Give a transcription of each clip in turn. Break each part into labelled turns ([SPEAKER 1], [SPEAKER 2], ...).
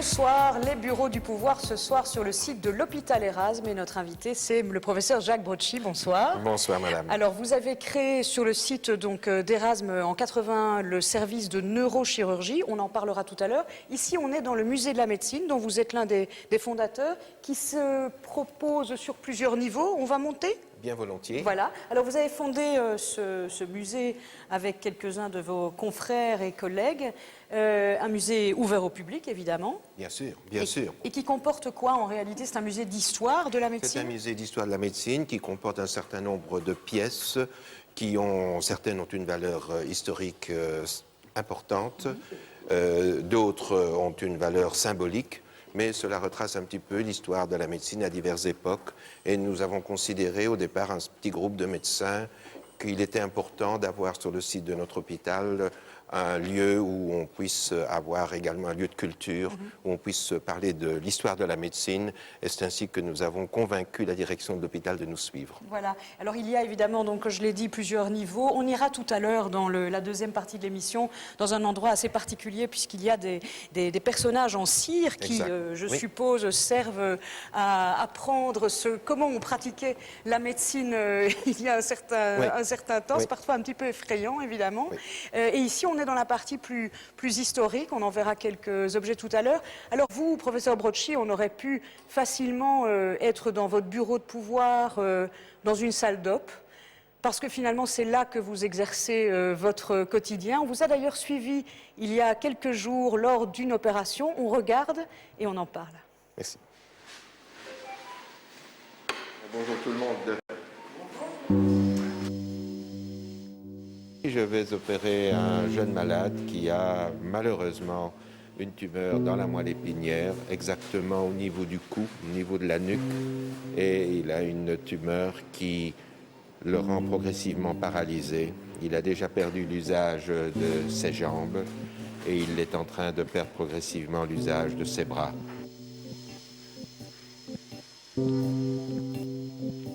[SPEAKER 1] bonsoir. Les bureaux du pouvoir ce soir sur le site de l'hôpital Erasme. Et notre invité, c'est le professeur Jacques Brocchi. Bonsoir.
[SPEAKER 2] Bonsoir, madame.
[SPEAKER 1] Alors, vous avez créé sur le site d'Erasme en 80 le service de neurochirurgie. On en parlera tout à l'heure. Ici, on est dans le musée de la médecine, dont vous êtes l'un des fondateurs, qui se propose sur plusieurs niveaux. On va monter ?
[SPEAKER 2] Bien volontiers.
[SPEAKER 1] Voilà. Alors, vous avez fondé ce musée avec quelques-uns de vos confrères et collègues. Un musée ouvert au public, évidemment.
[SPEAKER 2] Bien sûr, bien sûr.
[SPEAKER 1] Et qui comporte quoi, en réalité? C'est un musée d'histoire de la médecine?
[SPEAKER 2] C'est un musée d'histoire de la médecine qui comporte un certain nombre de pièces certaines ont une valeur historique importante, d'autres ont une valeur symbolique. Mais cela retrace un petit peu l'histoire de la médecine à diverses époques. Et nous avons considéré au départ, un petit groupe de médecins, qu'il était important d'avoir sur le site de notre hôpital un lieu où on puisse avoir également un lieu de culture, où on puisse parler de l'histoire de la médecine. Et c'est ainsi que nous avons convaincu la direction de l'hôpital de nous suivre.
[SPEAKER 1] Voilà. Alors il y a évidemment, donc je l'ai dit, plusieurs niveaux. On ira tout à l'heure dans la deuxième partie de l'émission, dans un endroit assez particulier, puisqu'il y a des personnages en cire qui, je suppose, servent à apprendre comment on pratiquait la médecine il y a un certain temps. C'est parfois un petit peu effrayant, évidemment. Et ici, on est dans la partie plus historique. On en verra quelques objets tout à l'heure. Alors vous, professeur Brocchi, on aurait pu facilement être dans votre bureau de pouvoir, dans une salle d'op, parce que finalement, c'est là que vous exercez votre quotidien. On vous a d'ailleurs suivi il y a quelques jours lors d'une opération. On regarde et on en parle.
[SPEAKER 2] Merci. Bonjour tout le monde. Je vais opérer un jeune malade qui a malheureusement une tumeur dans la moelle épinière, exactement au niveau du cou, au niveau de la nuque. Et il a une tumeur qui le rend progressivement paralysé. Il a déjà perdu l'usage de ses jambes et il est en train de perdre progressivement l'usage de ses bras. Il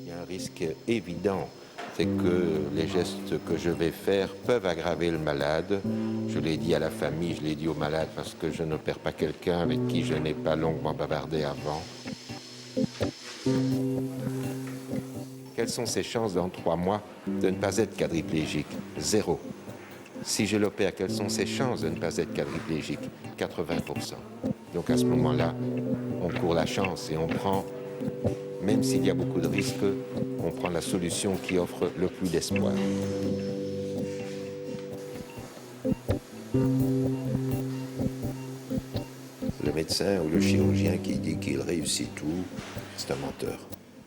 [SPEAKER 2] y a un risque évident, c'est que les gestes que je vais faire peuvent aggraver le malade. Je l'ai dit à la famille, je l'ai dit au malade, parce que je n'opère pas quelqu'un avec qui je n'ai pas longuement bavardé avant. Quelles sont ses chances dans 3 mois de ne pas être quadriplégique? 0. Si je l'opère, quelles sont ses chances de ne pas être quadriplégique? 80%. Donc à ce moment-là, on court la chance et on prend, même s'il y a beaucoup de risques, on prend la solution qui offre le plus d'espoir. Le médecin ou le chirurgien qui dit qu'il réussit tout, c'est un menteur.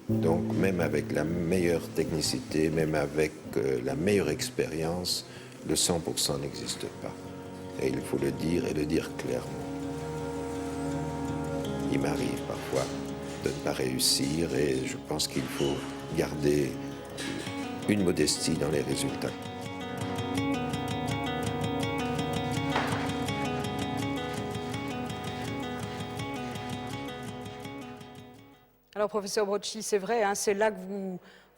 [SPEAKER 2] Donc même avec la meilleure technicité, même avec la meilleure expérience, le 100% n'existe pas. Et il faut le dire et le dire clairement. Il m'arrive parfois de ne pas réussir et je pense qu'il faut garder une modestie dans les résultats.
[SPEAKER 1] Alors, professeur Brocchi, c'est vrai, c'est là que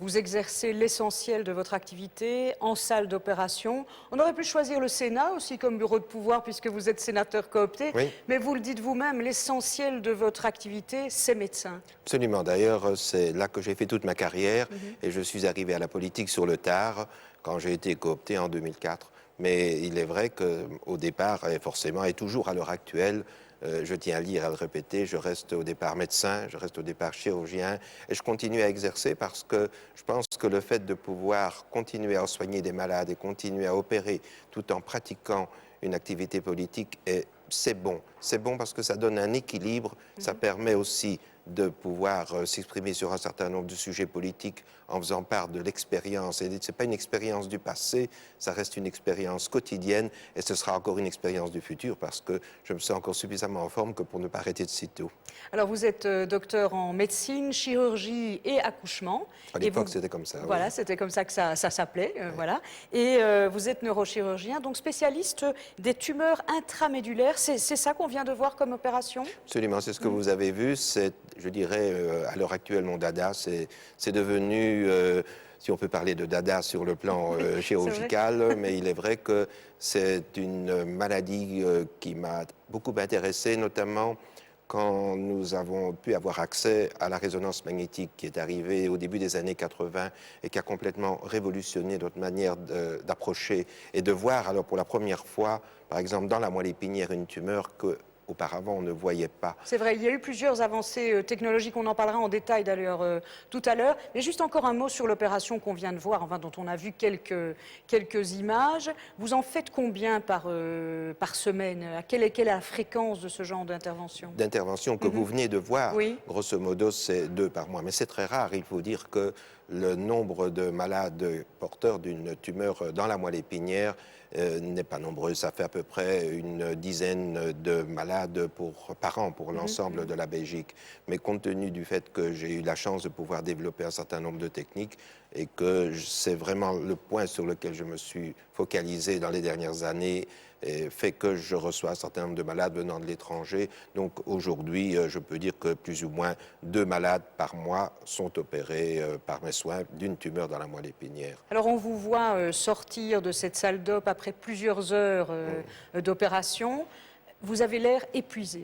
[SPEAKER 1] vous exercez l'essentiel de votre activité en salle d'opération. On aurait pu choisir le Sénat aussi comme bureau de pouvoir puisque vous êtes sénateur coopté, mais vous le dites vous-même, l'essentiel de votre activité, c'est médecin.
[SPEAKER 2] Absolument. D'ailleurs, c'est là que j'ai fait toute ma carrière et je suis arrivé à la politique sur le tard quand j'ai été coopté en 2004. Mais il est vrai qu'au départ, et forcément, et toujours à l'heure actuelle, je tiens à le dire, à le répéter, je reste au départ médecin, je reste au départ chirurgien et je continue à exercer parce que je pense que le fait de pouvoir continuer à soigner des malades et continuer à opérer tout en pratiquant une activité politique, c'est bon. C'est bon parce que ça donne un équilibre, ça permet aussi de pouvoir s'exprimer sur un certain nombre de sujets politiques en faisant part de l'expérience. Et ce n'est pas une expérience du passé, ça reste une expérience quotidienne et ce sera encore une expérience du futur parce que je me sens encore suffisamment en forme que pour ne pas arrêter de sitôt.
[SPEAKER 1] Alors vous êtes docteur en médecine, chirurgie et accouchement.
[SPEAKER 2] À l'époque, c'était comme ça.
[SPEAKER 1] Voilà, c'était comme ça que ça s'appelait. Voilà. Et vous êtes neurochirurgien, donc spécialiste des tumeurs intramédulaires. C'est ça qu'on vient de voir comme opération?
[SPEAKER 2] Absolument, c'est ce que vous avez vu. C'est, je dirais, à l'heure actuelle, mon dada. C'est devenu, si on peut parler de dada sur le plan chirurgical, mais il est vrai que c'est une maladie qui m'a beaucoup intéressé, notamment quand nous avons pu avoir accès à la résonance magnétique qui est arrivée au début des années 80 et qui a complètement révolutionné notre manière d'approcher et de voir, alors pour la première fois, par exemple dans la moelle épinière, une tumeur qu'auparavant on ne voyait pas.
[SPEAKER 1] C'est vrai, il y a eu plusieurs avancées technologiques, on en parlera en détail d'ailleurs tout à l'heure. Mais juste encore un mot sur l'opération qu'on vient de voir, enfin, dont on a vu quelques images. Vous en faites combien par semaine? Quelle est la fréquence de ce genre d'intervention?
[SPEAKER 2] D'intervention que vous venez de voir,
[SPEAKER 1] Oui.
[SPEAKER 2] grosso modo, c'est 2 par mois. Mais c'est très rare. Il faut dire que le nombre de malades porteurs d'une tumeur dans la moelle épinière n'est pas nombreux. Ça fait à peu près une dizaine de malades par an pour l'ensemble de la Belgique. Mais compte tenu du fait que j'ai eu la chance de pouvoir développer un certain nombre de techniques et que c'est vraiment le point sur lequel je me suis focalisé dans les dernières années, fait que je reçois un certain nombre de malades venant de l'étranger. Donc aujourd'hui, je peux dire que plus ou moins 2 malades par mois sont opérés par mes soins d'une tumeur dans la moelle épinière.
[SPEAKER 1] Alors on vous voit sortir de cette salle d'op après plusieurs heures d'opération. Vous avez l'air épuisé.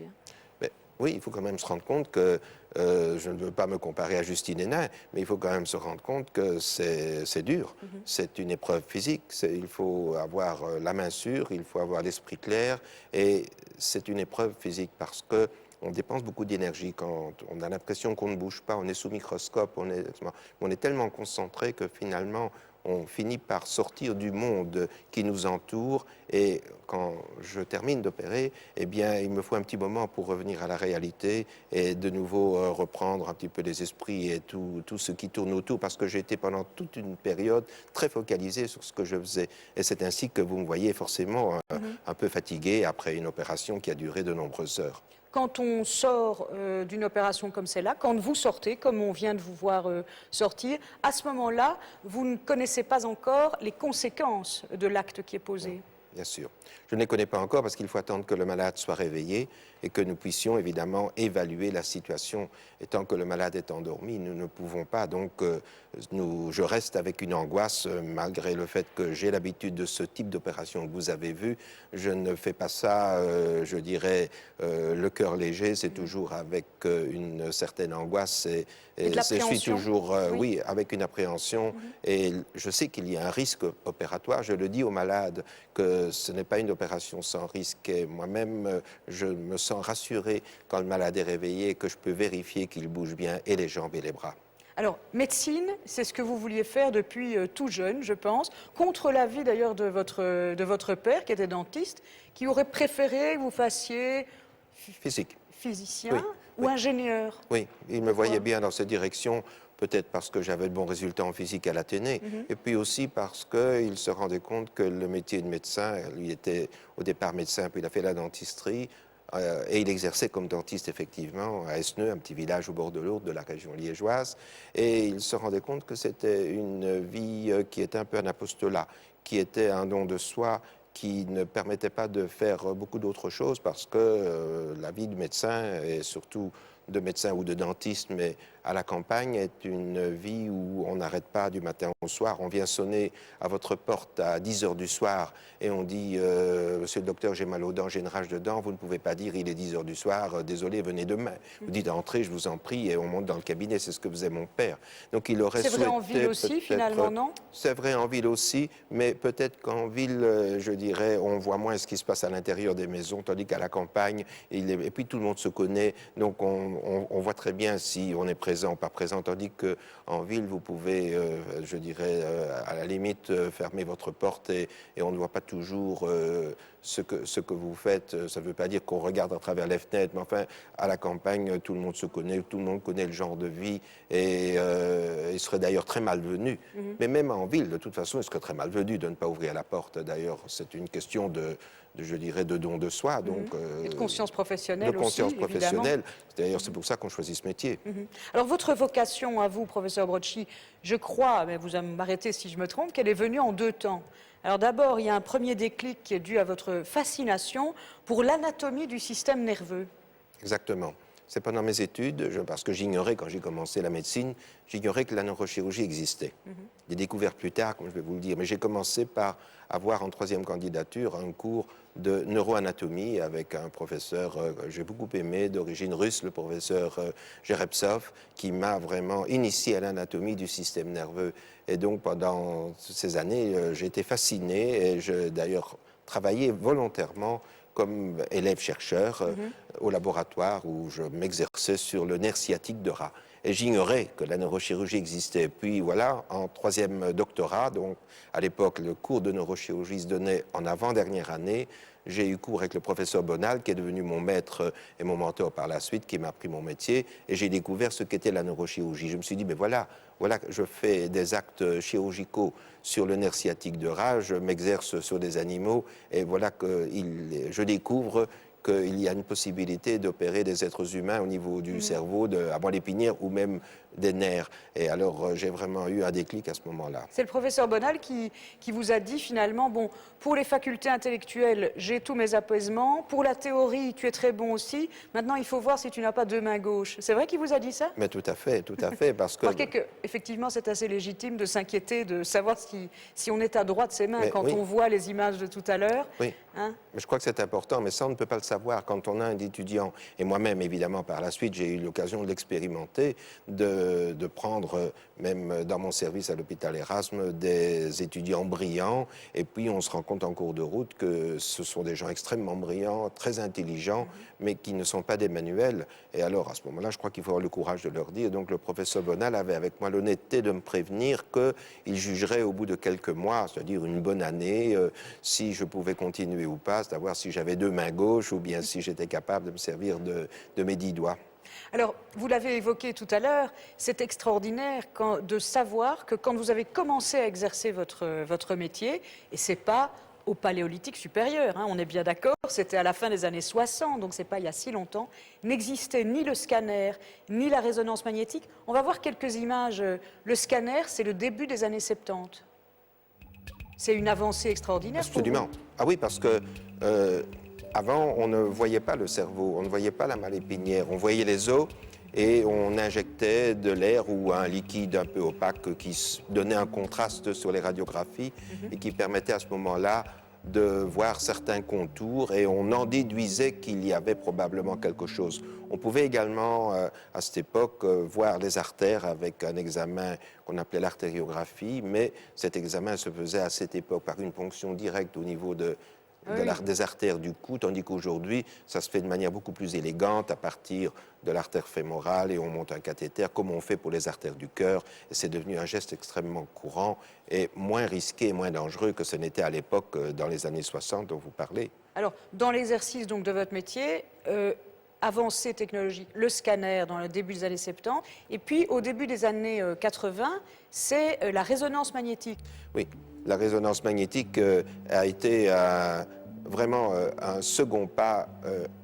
[SPEAKER 2] Mais, oui, il faut quand même se rendre compte que je ne veux pas me comparer à Justine Hénin, mais il faut quand même se rendre compte que c'est dur. C'est une épreuve physique. Il faut avoir la main sûre, il faut avoir l'esprit clair. Et c'est une épreuve physique parce que on dépense beaucoup d'énergie quand on a l'impression qu'on ne bouge pas, on est sous microscope, on est tellement concentré que finalement on finit par sortir du monde qui nous entoure. Et quand je termine d'opérer, eh bien, il me faut un petit moment pour revenir à la réalité et de nouveau reprendre un petit peu les esprits et tout ce qui tourne autour, parce que j'ai été pendant toute une période très focalisé sur ce que je faisais. Et c'est ainsi que vous me voyez forcément un peu fatigué après une opération qui a duré de nombreuses heures.
[SPEAKER 1] Quand on sort d'une opération comme celle-là, quand vous sortez, comme on vient de vous voir sortir, à ce moment-là, vous ne connaissez pas encore les conséquences de l'acte qui est posé.
[SPEAKER 2] Bien sûr. Je ne les connais pas encore parce qu'il faut attendre que le malade soit réveillé et que nous puissions évidemment évaluer la situation. Et tant que le malade est endormi, nous ne pouvons pas. Donc, je reste avec une angoisse, malgré le fait que j'ai l'habitude de ce type d'opération que vous avez vu. Je ne fais pas ça, je dirais, le cœur léger. C'est toujours avec une certaine angoisse et je suis toujours, oui, avec une appréhension. Et je sais qu'il y a un risque opératoire. Je le dis aux malades que ce n'est pas une opération sans risque. Et moi-même, je me sens rassuré quand le malade est réveillé et que je peux vérifier qu'il bouge bien et les jambes et les bras.
[SPEAKER 1] Alors, médecine, c'est ce que vous vouliez faire depuis tout jeune, je pense, contre l'avis d'ailleurs de votre père, qui était dentiste, qui aurait préféré que vous fassiez physicien
[SPEAKER 2] oui,
[SPEAKER 1] ou ingénieur.
[SPEAKER 2] Oui, il me voyait bien dans cette direction, peut-être parce que j'avais de bons résultats en physique à l'Athénée, et puis aussi parce qu'il se rendait compte que le métier de médecin, lui était au départ médecin, puis il a fait la dentisterie, et il exerçait comme dentiste effectivement à Esneux, un petit village au bord de l'Ourthe de la région liégeoise, et il se rendait compte que c'était une vie qui était un peu un apostolat, qui était un don de soi, qui ne permettait pas de faire beaucoup d'autres choses parce que la vie de médecin, et surtout de médecin ou de dentiste, mais à la campagne, est une vie où on n'arrête pas du matin au soir. On vient sonner à votre porte à 10 heures du soir et on dit « Monsieur le docteur, j'ai mal aux dents, j'ai une rage de dents ». Vous ne pouvez pas dire « Il est 10 heures du soir, désolé, venez demain ». Vous dites « Entrez, je vous en prie » et on monte dans le cabinet. C'est ce que faisait mon père. Donc il aurait souhaité...
[SPEAKER 1] C'est vrai en ville aussi, finalement, non?
[SPEAKER 2] C'est vrai en ville aussi, mais peut-être qu'en ville, je dirais, on voit moins ce qui se passe à l'intérieur des maisons, tandis qu'à la campagne, et puis tout le monde se connaît, donc on voit très bien si on est présent ou pas présent, tandis qu'en ville, vous pouvez, je dirais, à la limite, fermer votre porte et on ne voit pas toujours ce que vous faites. Ça ne veut pas dire qu'on regarde à travers les fenêtres, mais enfin, à la campagne, tout le monde se connaît, tout le monde connaît le genre de vie et il serait d'ailleurs très malvenu. Mais même en ville, de toute façon, il serait très malvenu de ne pas ouvrir la porte. D'ailleurs, c'est une question je dirais, de don de soi. Donc,
[SPEAKER 1] et de conscience professionnelle aussi,
[SPEAKER 2] de conscience professionnelle. D'ailleurs, c'est pour ça qu'on choisit ce métier.
[SPEAKER 1] Alors, votre vocation à vous, professeur Brocchi, je crois, mais vous m'arrêtez si je me trompe, qu'elle est venue en 2 temps. Alors d'abord, il y a un premier déclic qui est dû à votre fascination pour l'anatomie du système nerveux.
[SPEAKER 2] Exactement. c'est pendant mes études, parce que j'ignorais, quand j'ai commencé la médecine, j'ignorais que la neurochirurgie existait. J'ai découvert plus tard, comme je vais vous le dire, mais j'ai commencé par avoir en 3e candidature un cours de neuroanatomie avec un professeur que j'ai beaucoup aimé, d'origine russe, le professeur Jerebsov, qui m'a vraiment initié à l'anatomie du système nerveux. Et donc, pendant ces années, j'ai été fasciné et j'ai d'ailleurs travaillé volontairement comme élève-chercheur au laboratoire où je m'exerçais sur le nerf sciatique de rat. Et j'ignorais que la neurochirurgie existait. Puis voilà, en 3e doctorat, donc à l'époque, le cours de neurochirurgie se donnait en avant-dernière année. J'ai eu cours avec le professeur Bonal, qui est devenu mon maître et mon mentor par la suite, qui m'a appris mon métier, et j'ai découvert ce qu'était la neurochirurgie. Je me suis dit, mais voilà, je fais des actes chirurgicaux sur le nerf sciatique de rat, je m'exerce sur des animaux, et voilà que je découvre qu'il y a une possibilité d'opérer des êtres humains au niveau du cerveau, à moelle épinière ou même des nerfs. Et alors, j'ai vraiment eu un déclic à ce moment-là.
[SPEAKER 1] C'est le professeur Bonal qui vous a dit finalement, bon, pour les facultés intellectuelles, j'ai tous mes apaisements. Pour la théorie, tu es très bon aussi. Maintenant, il faut voir si tu n'as pas deux mains gauches. C'est vrai qu'il vous a dit ça?
[SPEAKER 2] Mais tout à fait, parce que...
[SPEAKER 1] Remarquez qu'effectivement, c'est assez légitime de s'inquiéter, de savoir si on est à droite de ses mains quand
[SPEAKER 2] oui.
[SPEAKER 1] on voit les images de tout à l'heure.
[SPEAKER 2] Oui, mais je crois que c'est important, mais ça, on ne peut pas le savoir quand on a un étudiant. Et moi-même, évidemment, par la suite, j'ai eu l'occasion de l'expérimenter, de prendre, même dans mon service à l'hôpital Erasme, des étudiants brillants, et puis on se rend compte en cours de route que ce sont des gens extrêmement brillants, très intelligents, mais qui ne sont pas des manuels. Et alors, à ce moment-là, je crois qu'il faut avoir le courage de leur dire. Donc, le professeur Bonal avait avec moi l'honnêteté de me prévenir qu'il jugerait au bout de quelques mois, c'est-à-dire une bonne année, si je pouvais continuer ou pas, savoir si j'avais deux mains gauches ou bien si j'étais capable de me servir de mes 10 doigts.
[SPEAKER 1] Alors, vous l'avez évoqué tout à l'heure, c'est extraordinaire de savoir que quand vous avez commencé à exercer votre métier, et c'est pas au Paléolithique supérieur, on est bien d'accord, c'était à la fin des années 60, donc c'est pas il y a si longtemps, n'existait ni le scanner, ni la résonance magnétique. On va voir quelques images. Le scanner, c'est le début des années 70. C'est une avancée extraordinaire.
[SPEAKER 2] Absolument. Ah oui, parce que avant, on ne voyait pas le cerveau, on ne voyait pas la moelle épinière, on voyait les os et on injectait de l'air ou un liquide un peu opaque qui donnait un contraste sur les radiographies et qui permettait à ce moment-là de voir certains contours et on en déduisait qu'il y avait probablement quelque chose. On pouvait également, à cette époque, voir les artères avec un examen qu'on appelait l'artériographie, mais cet examen se faisait à cette époque par une ponction directe au niveau des artères du cou, tandis qu'aujourd'hui, ça se fait de manière beaucoup plus élégante à partir de l'artère fémorale et on monte un cathéter, comme on fait pour les artères du cœur. Et c'est devenu un geste extrêmement courant et moins risqué et moins dangereux que ce n'était à l'époque, dans les années 60 dont vous parlez.
[SPEAKER 1] Alors, dans l'exercice donc de votre métier, avancée technologique, le scanner dans le début des années 70, et puis au début des années 80, c'est la résonance magnétique.
[SPEAKER 2] Oui, la résonance magnétique a été vraiment un second pas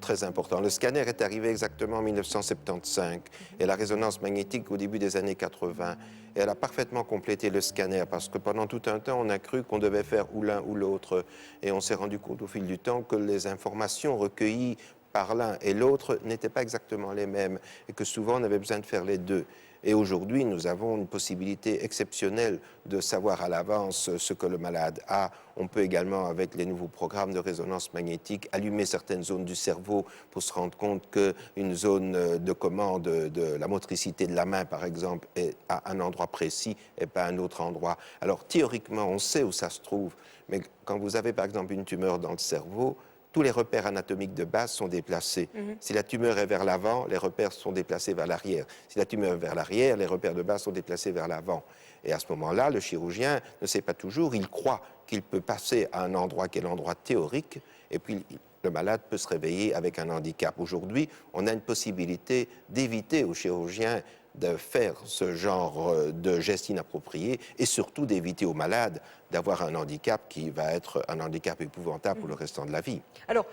[SPEAKER 2] très important. Le scanner est arrivé exactement en 1975 et la résonance magnétique au début des années 80. Et elle a parfaitement complété le scanner parce que pendant tout un temps, on a cru qu'on devait faire ou l'un ou l'autre. Et on s'est rendu compte au fil du temps que les informations recueillies par l'un et l'autre n'étaient pas exactement les mêmes et que souvent on avait besoin de faire les deux. Et aujourd'hui, nous avons une possibilité exceptionnelle de savoir à l'avance ce que le malade a. On peut également, avec les nouveaux programmes de résonance magnétique, allumer certaines zones du cerveau pour se rendre compte qu'une zone de commande de la motricité de la main, par exemple, est à un endroit précis et pas à un autre endroit. Alors, théoriquement, on sait où ça se trouve, mais quand vous avez, par exemple, une tumeur dans le cerveau, tous les repères anatomiques de base sont déplacés. Si la tumeur est vers l'avant, les repères sont déplacés vers l'arrière. Si la tumeur est vers l'arrière, les repères de base sont déplacés vers l'avant. Et à ce moment-là, le chirurgien ne sait pas toujours, il croit qu'il peut passer à un endroit qui est l'endroit théorique, et puis le malade peut se réveiller avec un handicap. Aujourd'hui, on a une possibilité d'éviter aux chirurgiens de faire ce genre de gestes inappropriés et surtout d'éviter aux malades d'avoir un handicap qui va être un handicap épouvantable pour le restant de la vie.
[SPEAKER 1] Alors,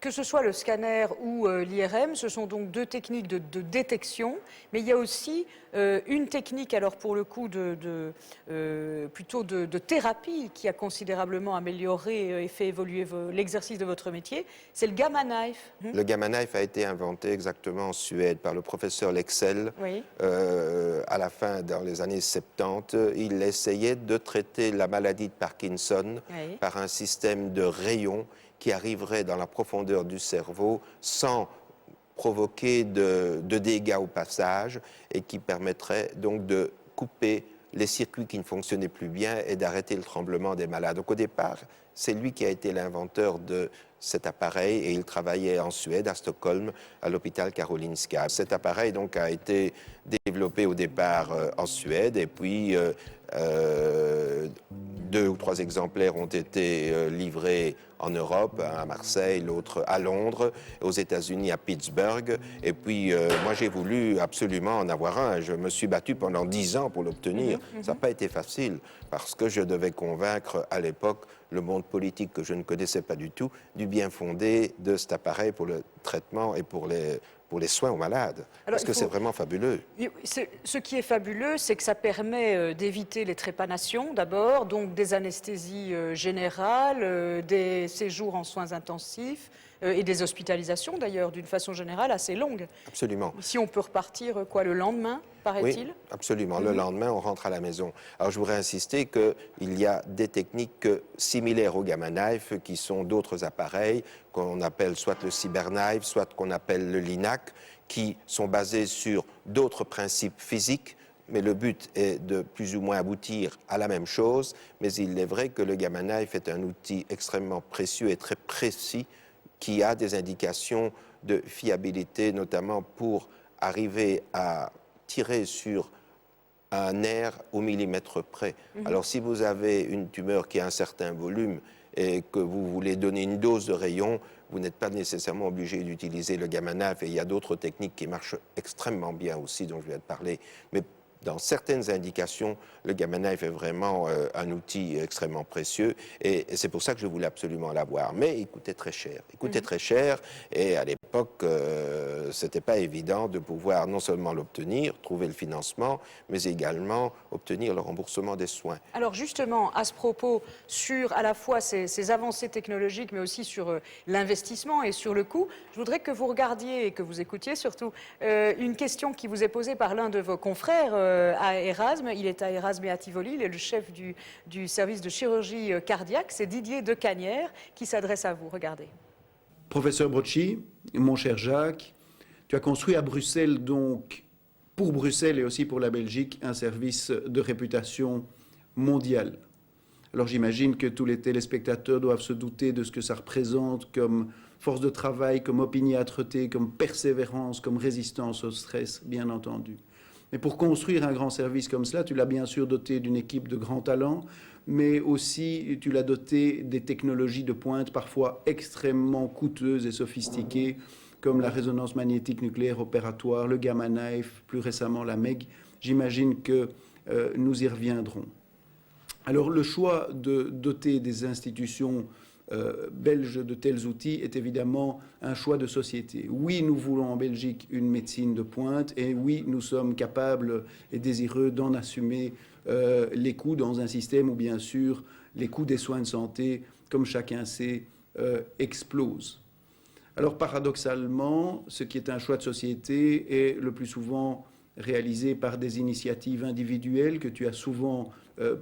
[SPEAKER 1] que ce soit le scanner ou l'IRM, ce sont donc deux techniques de détection, mais il y a aussi une technique, alors pour le coup, plutôt de thérapie qui a considérablement amélioré et fait évoluer l'exercice de votre métier, c'est le Gamma Knife.
[SPEAKER 2] Le Gamma Knife a été inventé exactement en Suède par le professeur Lexell.
[SPEAKER 1] Oui.
[SPEAKER 2] À la fin, dans les années 70, il essayait de traiter la maladie de Parkinson
[SPEAKER 1] Oui.
[SPEAKER 2] par un système de rayons qui arriverait dans la profondeur du cerveau sans provoquer de dégâts au passage et qui permettrait donc de couper les circuits qui ne fonctionnaient plus bien et d'arrêter le tremblement des malades. Donc au départ, c'est lui qui a été l'inventeur de cet appareil et il travaillait en Suède, à Stockholm, à l'hôpital Karolinska. Cet appareil donc a été développé au départ en Suède et puis 2 ou 3 exemplaires ont été livrés en Europe, un à Marseille, l'autre à Londres, aux États-Unis, à Pittsburgh. Et puis, moi, j'ai voulu absolument en avoir un. Je me suis battu pendant 10 ans pour l'obtenir. Ça n'a pas été facile, parce que je devais convaincre à l'époque le monde politique que je ne connaissais pas du tout du bien fondé de cet appareil pour le traitement et pour les soins aux malades. Parce que c'est vraiment fabuleux.
[SPEAKER 1] Ce qui est fabuleux, c'est que ça permet d'éviter les trépanations d'abord, donc des anesthésies générales, des séjours en soins intensifs et des hospitalisations d'ailleurs d'une façon générale assez longues.
[SPEAKER 2] Absolument.
[SPEAKER 1] Ici, on peut repartir le lendemain, paraît-il?
[SPEAKER 2] Oui, absolument. Le lendemain, on rentre à la maison. Alors, je voudrais insister qu'il y a des techniques similaires au Gamma Knife qui sont d'autres appareils qu'on appelle soit le CyberKnife, soit qu'on appelle le Linac, qui sont basés sur d'autres principes physiques, mais le but est de plus ou moins aboutir à la même chose. Mais il est vrai que le Gamma Knife est un outil extrêmement précieux et très précis qui a des indications de fiabilité, notamment pour arriver à tirer sur un nerf au millimètre près. Alors si vous avez une tumeur qui a un certain volume et que vous voulez donner une dose de rayon, vous n'êtes pas nécessairement obligé d'utiliser le Gamma Knife, et il y a d'autres techniques qui marchent extrêmement bien aussi, dont je viens de parler. Mais dans certaines indications, le Gamma Knife est vraiment un outil extrêmement précieux et c'est pour ça que je voulais absolument l'avoir. Mais il coûtait très cher. Il coûtait très cher et à l'époque, c'était pas évident de pouvoir non seulement l'obtenir, trouver le financement, mais également obtenir le remboursement des soins.
[SPEAKER 1] Alors justement, à ce propos, sur à la fois ces avancées technologiques, mais aussi sur l'investissement et sur le coût, je voudrais que vous regardiez et que vous écoutiez surtout une question qui vous est posée par l'un de vos confrères à Erasme. Il est à Erasme et à Tivoli, il est le chef du service de chirurgie cardiaque. C'est Didier Decanière qui s'adresse à vous. Regardez.
[SPEAKER 3] Professeur Brocci, mon cher Jacques, tu as construit à Bruxelles, donc pour Bruxelles et aussi pour la Belgique, un service de réputation mondiale. Alors j'imagine que tous les téléspectateurs doivent se douter de ce que ça représente comme force de travail, comme opiniâtreté, comme persévérance, comme résistance au stress, bien entendu. Mais pour construire un grand service comme cela, tu l'as bien sûr doté d'une équipe de grands talents, mais aussi tu l'as doté des technologies de pointe parfois extrêmement coûteuses et sophistiquées, comme la résonance magnétique nucléaire opératoire, le Gamma Knife, plus récemment la MEG. J'imagine que nous y reviendrons. Alors le choix de doter des institutions belges de tels outils est évidemment un choix de société. Oui, nous voulons en Belgique une médecine de pointe et oui, nous sommes capables et désireux d'en assumer les coûts dans un système où bien sûr les coûts des soins de santé, comme chacun sait, explosent. Alors paradoxalement, ce qui est un choix de société est le plus souvent réalisé par des initiatives individuelles que tu as souvent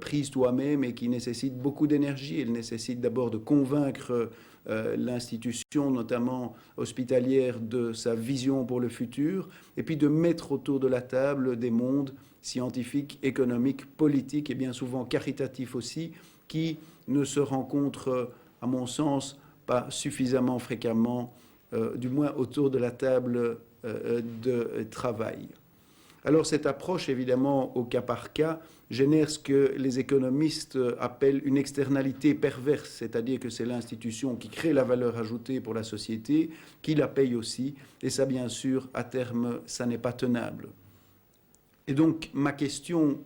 [SPEAKER 3] prises toi-même et qui nécessitent beaucoup d'énergie. Elles nécessitent d'abord de convaincre l'institution, notamment hospitalière, de sa vision pour le futur, et puis de mettre autour de la table des mondes scientifiques, économiques, politiques et bien souvent caritatifs aussi, qui ne se rencontrent, à mon sens, pas suffisamment fréquemment, du moins autour de la table de travail. Alors cette approche, évidemment, au cas par cas, génère ce que les économistes appellent une externalité perverse, c'est-à-dire que c'est l'institution qui crée la valeur ajoutée pour la société, qui la paye aussi, et ça, bien sûr, à terme, ça n'est pas tenable. Et donc, ma question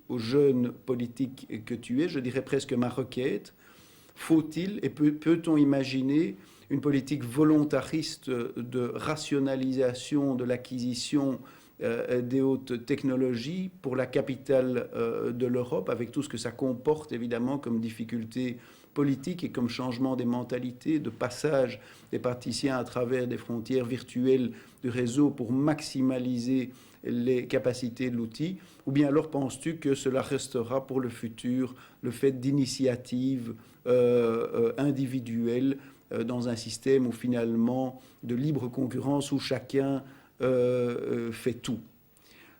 [SPEAKER 3] aux jeunes politiques que tu es, je dirais presque ma requête, faut-il et peut-on imaginer une politique volontariste de rationalisation de l'acquisition des hautes technologies pour la capitale de l'Europe, avec tout ce que ça comporte évidemment comme difficultés politiques et comme changement des mentalités, de passage des praticiens à travers des frontières virtuelles du réseau pour maximaliser les capacités de l'outil, ou bien alors penses-tu que cela restera pour le futur le fait d'initiatives individuelles dans un système où finalement de libre concurrence où chacun fait tout.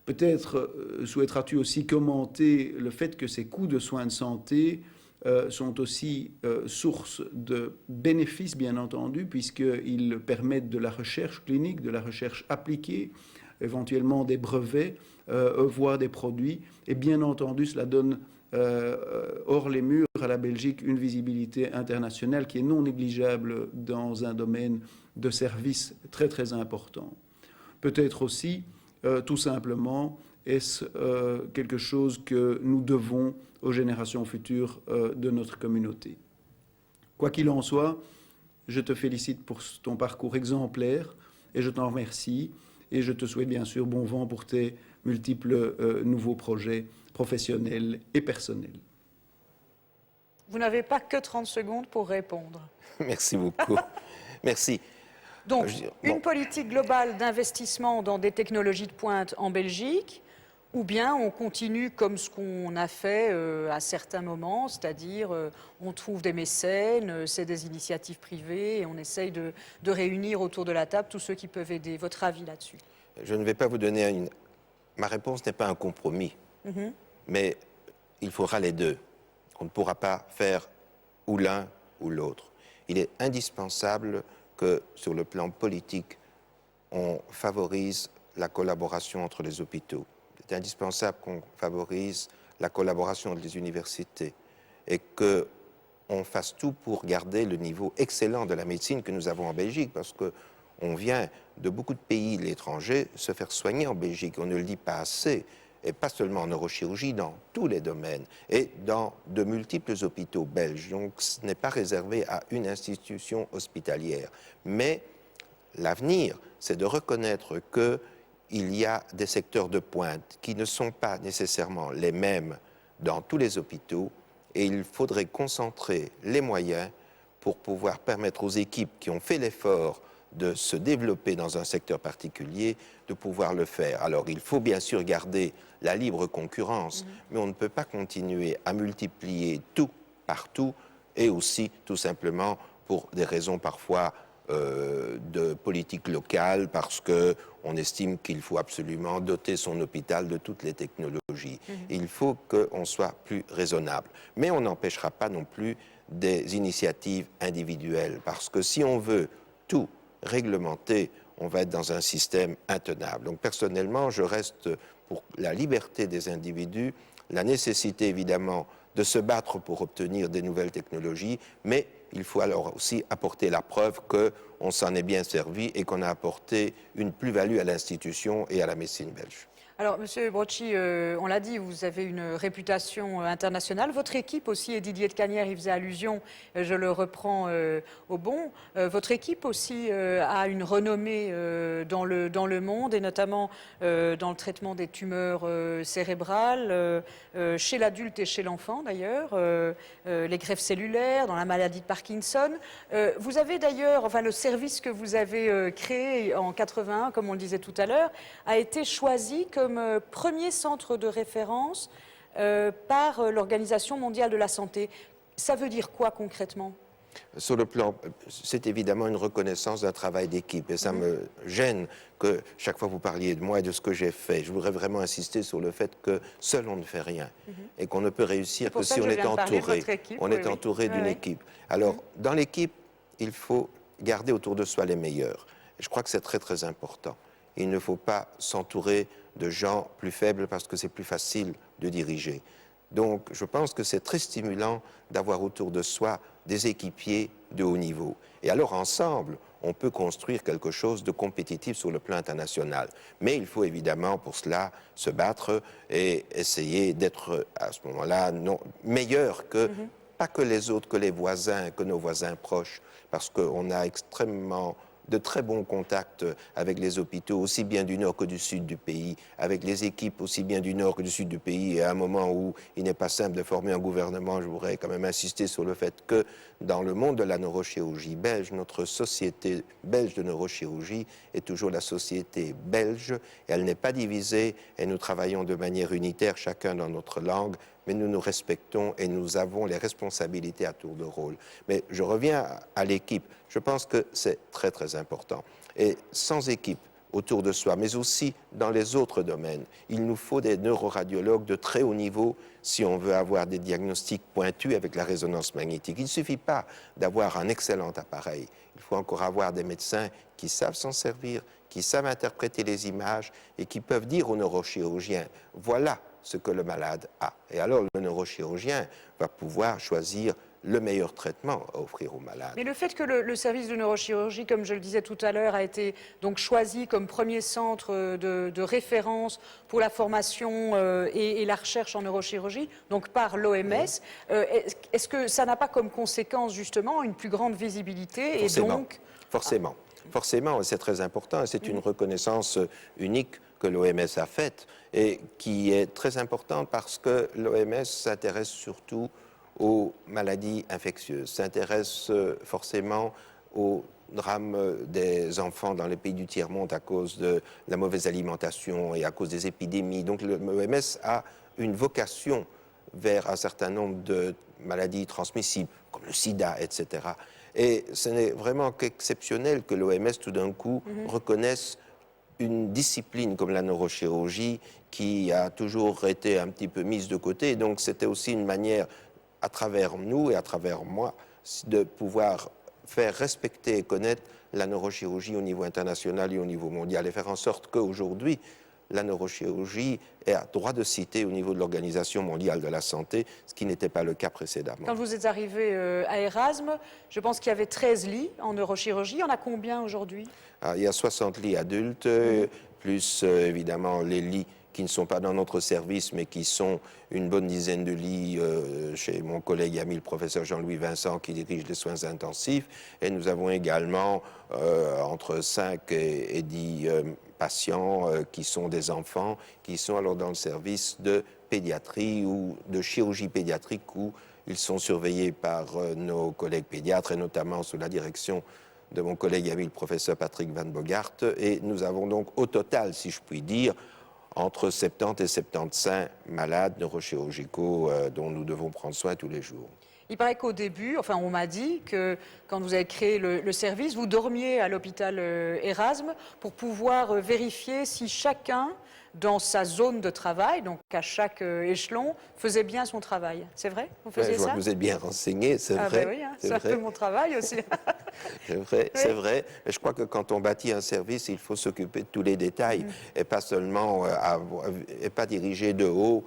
[SPEAKER 3] Peut-être souhaiteras-tu aussi commenter le fait que ces coûts de soins de santé sont aussi source de bénéfices, bien entendu, puisqu'ils permettent de la recherche clinique, de la recherche appliquée, éventuellement des brevets, voire des produits. Et bien entendu, cela donne hors les murs à la Belgique une visibilité internationale qui est non négligeable dans un domaine de services très très important. Peut-être aussi, tout simplement, est-ce quelque chose que nous devons aux générations futures de notre communauté. Quoi qu'il en soit, je te félicite pour ton parcours exemplaire et je t'en remercie et je te souhaite bien sûr bon vent pour tes multiples nouveaux projets professionnels et personnels.
[SPEAKER 1] Vous n'avez pas que 30 secondes pour répondre.
[SPEAKER 2] Merci beaucoup. Merci.
[SPEAKER 1] Donc, une politique globale d'investissement dans des technologies de pointe en Belgique, ou bien on continue comme ce qu'on a fait à certains moments, c'est-à-dire on trouve des mécènes, c'est des initiatives privées, et on essaye de réunir autour de la table tous ceux qui peuvent aider. Votre avis là-dessus?
[SPEAKER 2] Je ne vais pas vous donner une... Ma réponse n'est pas un compromis, mais il faudra les deux. On ne pourra pas faire ou l'un ou l'autre. Il est indispensable que, sur le plan politique, on favorise la collaboration entre les hôpitaux. C'est indispensable qu'on favorise la collaboration entre les universités et qu'on fasse tout pour garder le niveau excellent de la médecine que nous avons en Belgique, parce qu'on vient de beaucoup de pays de l'étranger se faire soigner en Belgique. On ne le dit pas assez, et pas seulement en neurochirurgie, dans tous les domaines, et dans de multiples hôpitaux belges. Donc ce n'est pas réservé à une institution hospitalière. Mais l'avenir, c'est de reconnaître qu'il y a des secteurs de pointe qui ne sont pas nécessairement les mêmes dans tous les hôpitaux, et il faudrait concentrer les moyens pour pouvoir permettre aux équipes qui ont fait l'effort de se développer dans un secteur particulier, de pouvoir le faire. Alors, il faut bien sûr garder la libre concurrence, mais on ne peut pas continuer à multiplier tout partout, et aussi, tout simplement, pour des raisons parfois de politique locale, parce qu'on estime qu'il faut absolument doter son hôpital de toutes les technologies. Il faut qu'on soit plus raisonnable. Mais on n'empêchera pas non plus des initiatives individuelles, parce que si on veut tout réglementé, on va être dans un système intenable. Donc personnellement, je reste pour la liberté des individus, la nécessité évidemment de se battre pour obtenir des nouvelles technologies, mais il faut alors aussi apporter la preuve qu'on s'en est bien servi et qu'on a apporté une plus-value à l'institution et à la médecine belge.
[SPEAKER 1] Alors, Monsieur Brocchi, on l'a dit, vous avez une réputation internationale. Votre équipe aussi, et Didier de Canière y faisait allusion, je le reprends au bon. Votre équipe aussi a une renommée dans le monde, et notamment dans le traitement des tumeurs cérébrales, chez l'adulte et chez l'enfant d'ailleurs, les greffes cellulaires, dans la maladie de Parkinson. Vous avez d'ailleurs, enfin le service que vous avez créé en 81, comme on le disait tout à l'heure, a été choisi comme premier centre de référence par l'Organisation mondiale de la santé. Ça veut dire quoi concrètement?
[SPEAKER 2] Sur le plan, c'est évidemment une reconnaissance d'un travail d'équipe, et ça me gêne que chaque fois vous parliez de moi et de ce que j'ai fait. Je voudrais vraiment insister sur le fait que seul on ne fait rien et qu'on ne peut réussir que si on est entouré. On est entouré d'une équipe. Alors, dans l'équipe, il faut garder autour de soi les meilleurs. Et je crois que c'est très très important. Il ne faut pas s'entourer de gens plus faibles parce que c'est plus facile de diriger. Donc, je pense que c'est très stimulant d'avoir autour de soi des équipiers de haut niveau. Et alors, ensemble, on peut construire quelque chose de compétitif sur le plan international. Mais il faut évidemment, pour cela, se battre et essayer d'être, à ce moment-là, meilleur que pas que les autres, que les voisins, que nos voisins proches, parce qu'on a extrêmement de très bons contacts avec les hôpitaux, aussi bien du nord que du sud du pays, avec les équipes aussi bien du nord que du sud du pays. Et à un moment où il n'est pas simple de former un gouvernement, je voudrais quand même insister sur le fait que dans le monde de la neurochirurgie belge, notre société belge de neurochirurgie est toujours la société belge. Elle n'est pas divisée et nous travaillons de manière unitaire, chacun dans notre langue, mais nous nous respectons et nous avons les responsabilités à tour de rôle. Mais je reviens à l'équipe. Je pense que c'est très, très important. Et sans équipe autour de soi, mais aussi dans les autres domaines, il nous faut des neuroradiologues de très haut niveau si on veut avoir des diagnostics pointus avec la résonance magnétique. Il ne suffit pas d'avoir un excellent appareil. Il faut encore avoir des médecins qui savent s'en servir, qui savent interpréter les images et qui peuvent dire au neurochirurgien, voilà ce que le malade a. Et alors le neurochirurgien va pouvoir choisir le meilleur traitement à offrir aux malades.
[SPEAKER 1] Mais le fait que le service de neurochirurgie, comme je le disais tout à l'heure, a été donc choisi comme premier centre de référence pour la formation et la recherche en neurochirurgie, donc par l'OMS, est-ce que ça n'a pas comme conséquence justement une plus grande visibilité et donc...
[SPEAKER 2] Forcément. Forcément, c'est très important et c'est une reconnaissance unique que l'OMS a faite et qui est très importante parce que l'OMS s'intéresse surtout aux maladies infectieuses, s'intéresse forcément aux drames des enfants dans les pays du tiers-monde à cause de la mauvaise alimentation et à cause des épidémies. Donc l'OMS a une vocation vers un certain nombre de maladies transmissibles, comme le sida, etc. Et ce n'est vraiment qu'exceptionnel que l'OMS, tout d'un coup, reconnaisse une discipline comme la neurochirurgie qui a toujours été un petit peu mise de côté. Donc c'était aussi une manière, à travers nous et à travers moi, de pouvoir faire respecter et connaître la neurochirurgie au niveau international et au niveau mondial et faire en sorte qu'aujourd'hui, la neurochirurgie est à droit de cité au niveau de l'Organisation mondiale de la santé, ce qui n'était pas le cas précédemment.
[SPEAKER 1] Quand vous êtes arrivé à Erasme, je pense qu'il y avait 13 lits en neurochirurgie. Il y en a combien aujourd'hui?
[SPEAKER 2] Il y a 60 lits adultes, plus évidemment les lits qui ne sont pas dans notre service, mais qui sont une bonne dizaine de lits chez mon collègue et ami, le professeur Jean-Louis Vincent, qui dirige les soins intensifs. Et nous avons également entre 5 et 10 patients qui sont des enfants, qui sont alors dans le service de pédiatrie ou de chirurgie pédiatrique, où ils sont surveillés par nos collègues pédiatres, et notamment sous la direction de mon collègue et ami, le professeur Patrick Van Bogart. Et nous avons donc au total, si je puis dire, entre 70 et 75 malades neurochirurgicaux dont nous devons prendre soin tous les jours.
[SPEAKER 1] Il paraît qu'au début, enfin on m'a dit que quand vous avez créé le service, vous dormiez à l'hôpital Erasme pour pouvoir vérifier si chacun, dans sa zone de travail, donc à chaque échelon, faisait bien son travail. C'est vrai? Vous faisiez
[SPEAKER 2] je vois
[SPEAKER 1] ça?
[SPEAKER 2] que vous êtes bien renseigné, c'est vrai.
[SPEAKER 1] Ben oui, hein, c'est un peu mon travail aussi.
[SPEAKER 2] C'est vrai. Mais je crois que quand on bâtit un service, il faut s'occuper de tous les détails et pas seulement et pas diriger de haut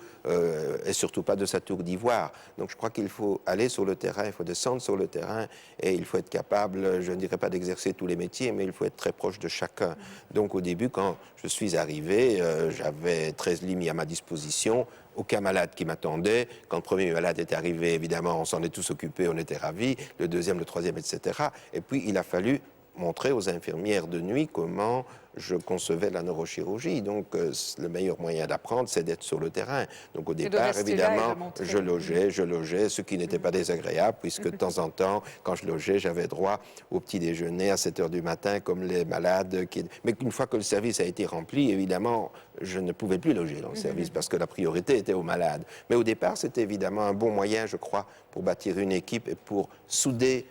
[SPEAKER 2] et surtout pas de sa tour d'ivoire. Donc je crois qu'il faut aller sur le terrain, il faut descendre sur le terrain et il faut être capable, je ne dirais pas d'exercer tous les métiers, mais il faut être très proche de chacun. Donc au début, quand je suis arrivé, j'avais 13 lits mis à ma disposition, aucun malade qui m'attendait. Quand le premier malade est arrivé, évidemment, on s'en est tous occupés, on était ravis, le deuxième, le troisième, etc. Et puis, il a fallu montrer aux infirmières de nuit comment je concevais la neurochirurgie. Donc, le meilleur moyen d'apprendre, c'est d'être sur le terrain. Donc, au départ, évidemment, je logeais, ce qui n'était pas désagréable, puisque de temps en temps, quand je logeais, j'avais droit au petit déjeuner à 7 heures du matin, comme les malades. Mais une fois que le service a été rempli, évidemment, je ne pouvais plus loger dans le service, parce que la priorité était aux malades. Mais au départ, c'était évidemment un bon moyen, je crois, pour bâtir une équipe et pour souder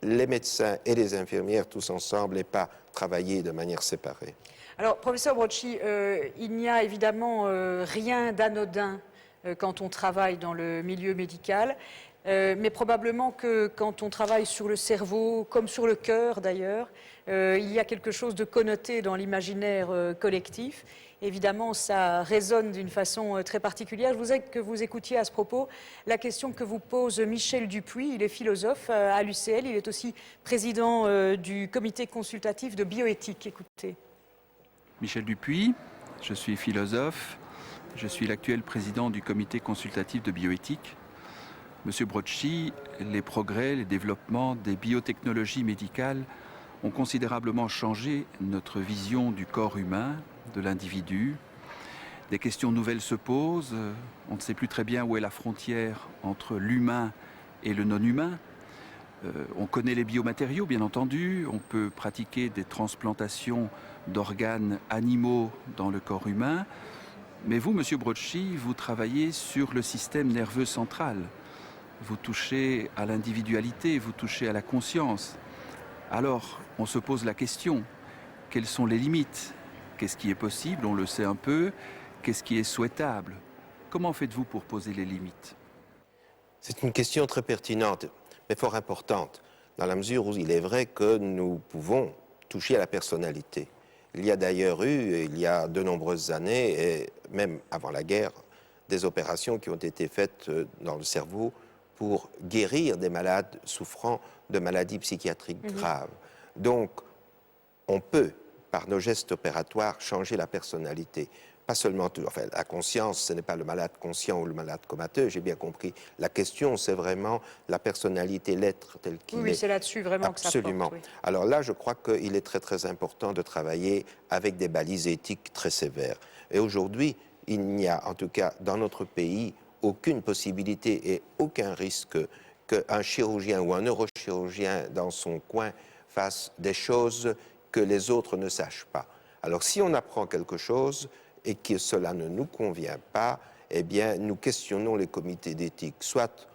[SPEAKER 2] les médecins et les infirmières tous ensemble et pas travailler de manière séparée.
[SPEAKER 1] Alors, professeur Brocchi, il n'y a évidemment rien d'anodin quand on travaille dans le milieu médical, mais probablement que quand on travaille sur le cerveau, comme sur le cœur d'ailleurs, il y a quelque chose de connoté dans l'imaginaire collectif. Évidemment, ça résonne d'une façon très particulière. Je voudrais que vous écoutiez à ce propos la question que vous pose Michel Dupuis. Il est philosophe à l'UCL. Il est aussi président du comité consultatif de bioéthique. Écoutez.
[SPEAKER 4] Michel Dupuis, je suis philosophe. Je suis l'actuel président du comité consultatif de bioéthique. Monsieur Brocchi, les progrès, les développements des biotechnologies médicales ont considérablement changé notre vision du corps humain, de l'individu. Des questions nouvelles se posent. On ne sait plus très bien où est la frontière entre l'humain et le non-humain. On connaît les biomatériaux, bien entendu. On peut pratiquer des transplantations d'organes animaux dans le corps humain. Mais vous, Monsieur Brocchi, vous travaillez sur le système nerveux central. Vous touchez à l'individualité, vous touchez à la conscience. Alors, on se pose la question, quelles sont les limites? Qu'est-ce qui est possible? On le sait un peu. Qu'est-ce qui est souhaitable? Comment faites-vous pour poser les limites?
[SPEAKER 2] C'est une question très pertinente, mais fort importante, dans la mesure où il est vrai que nous pouvons toucher à la personnalité. Il y a d'ailleurs eu, il y a de nombreuses années, et même avant la guerre, des opérations qui ont été faites dans le cerveau pour guérir des malades souffrant de maladies psychiatriques graves. Donc, on peut, par nos gestes opératoires, changer la personnalité. Pas seulement, enfin, la conscience, ce n'est pas le malade conscient ou le malade comateux, j'ai bien compris. La question, c'est vraiment la personnalité, l'être tel qu'il est.
[SPEAKER 1] Oui, c'est là-dessus vraiment
[SPEAKER 2] Absolument.
[SPEAKER 1] que ça porte. Oui.
[SPEAKER 2] Alors là, je crois qu'il est très très important de travailler avec des balises éthiques très sévères. Et aujourd'hui, il n'y a, en tout cas dans notre pays, aucune possibilité et aucun risque qu'un chirurgien ou un neurochirurgien dans son coin fasse des choses que les autres ne sachent pas. Alors si on apprend quelque chose et que cela ne nous convient pas, eh bien, nous questionnons les comités d'éthique, soit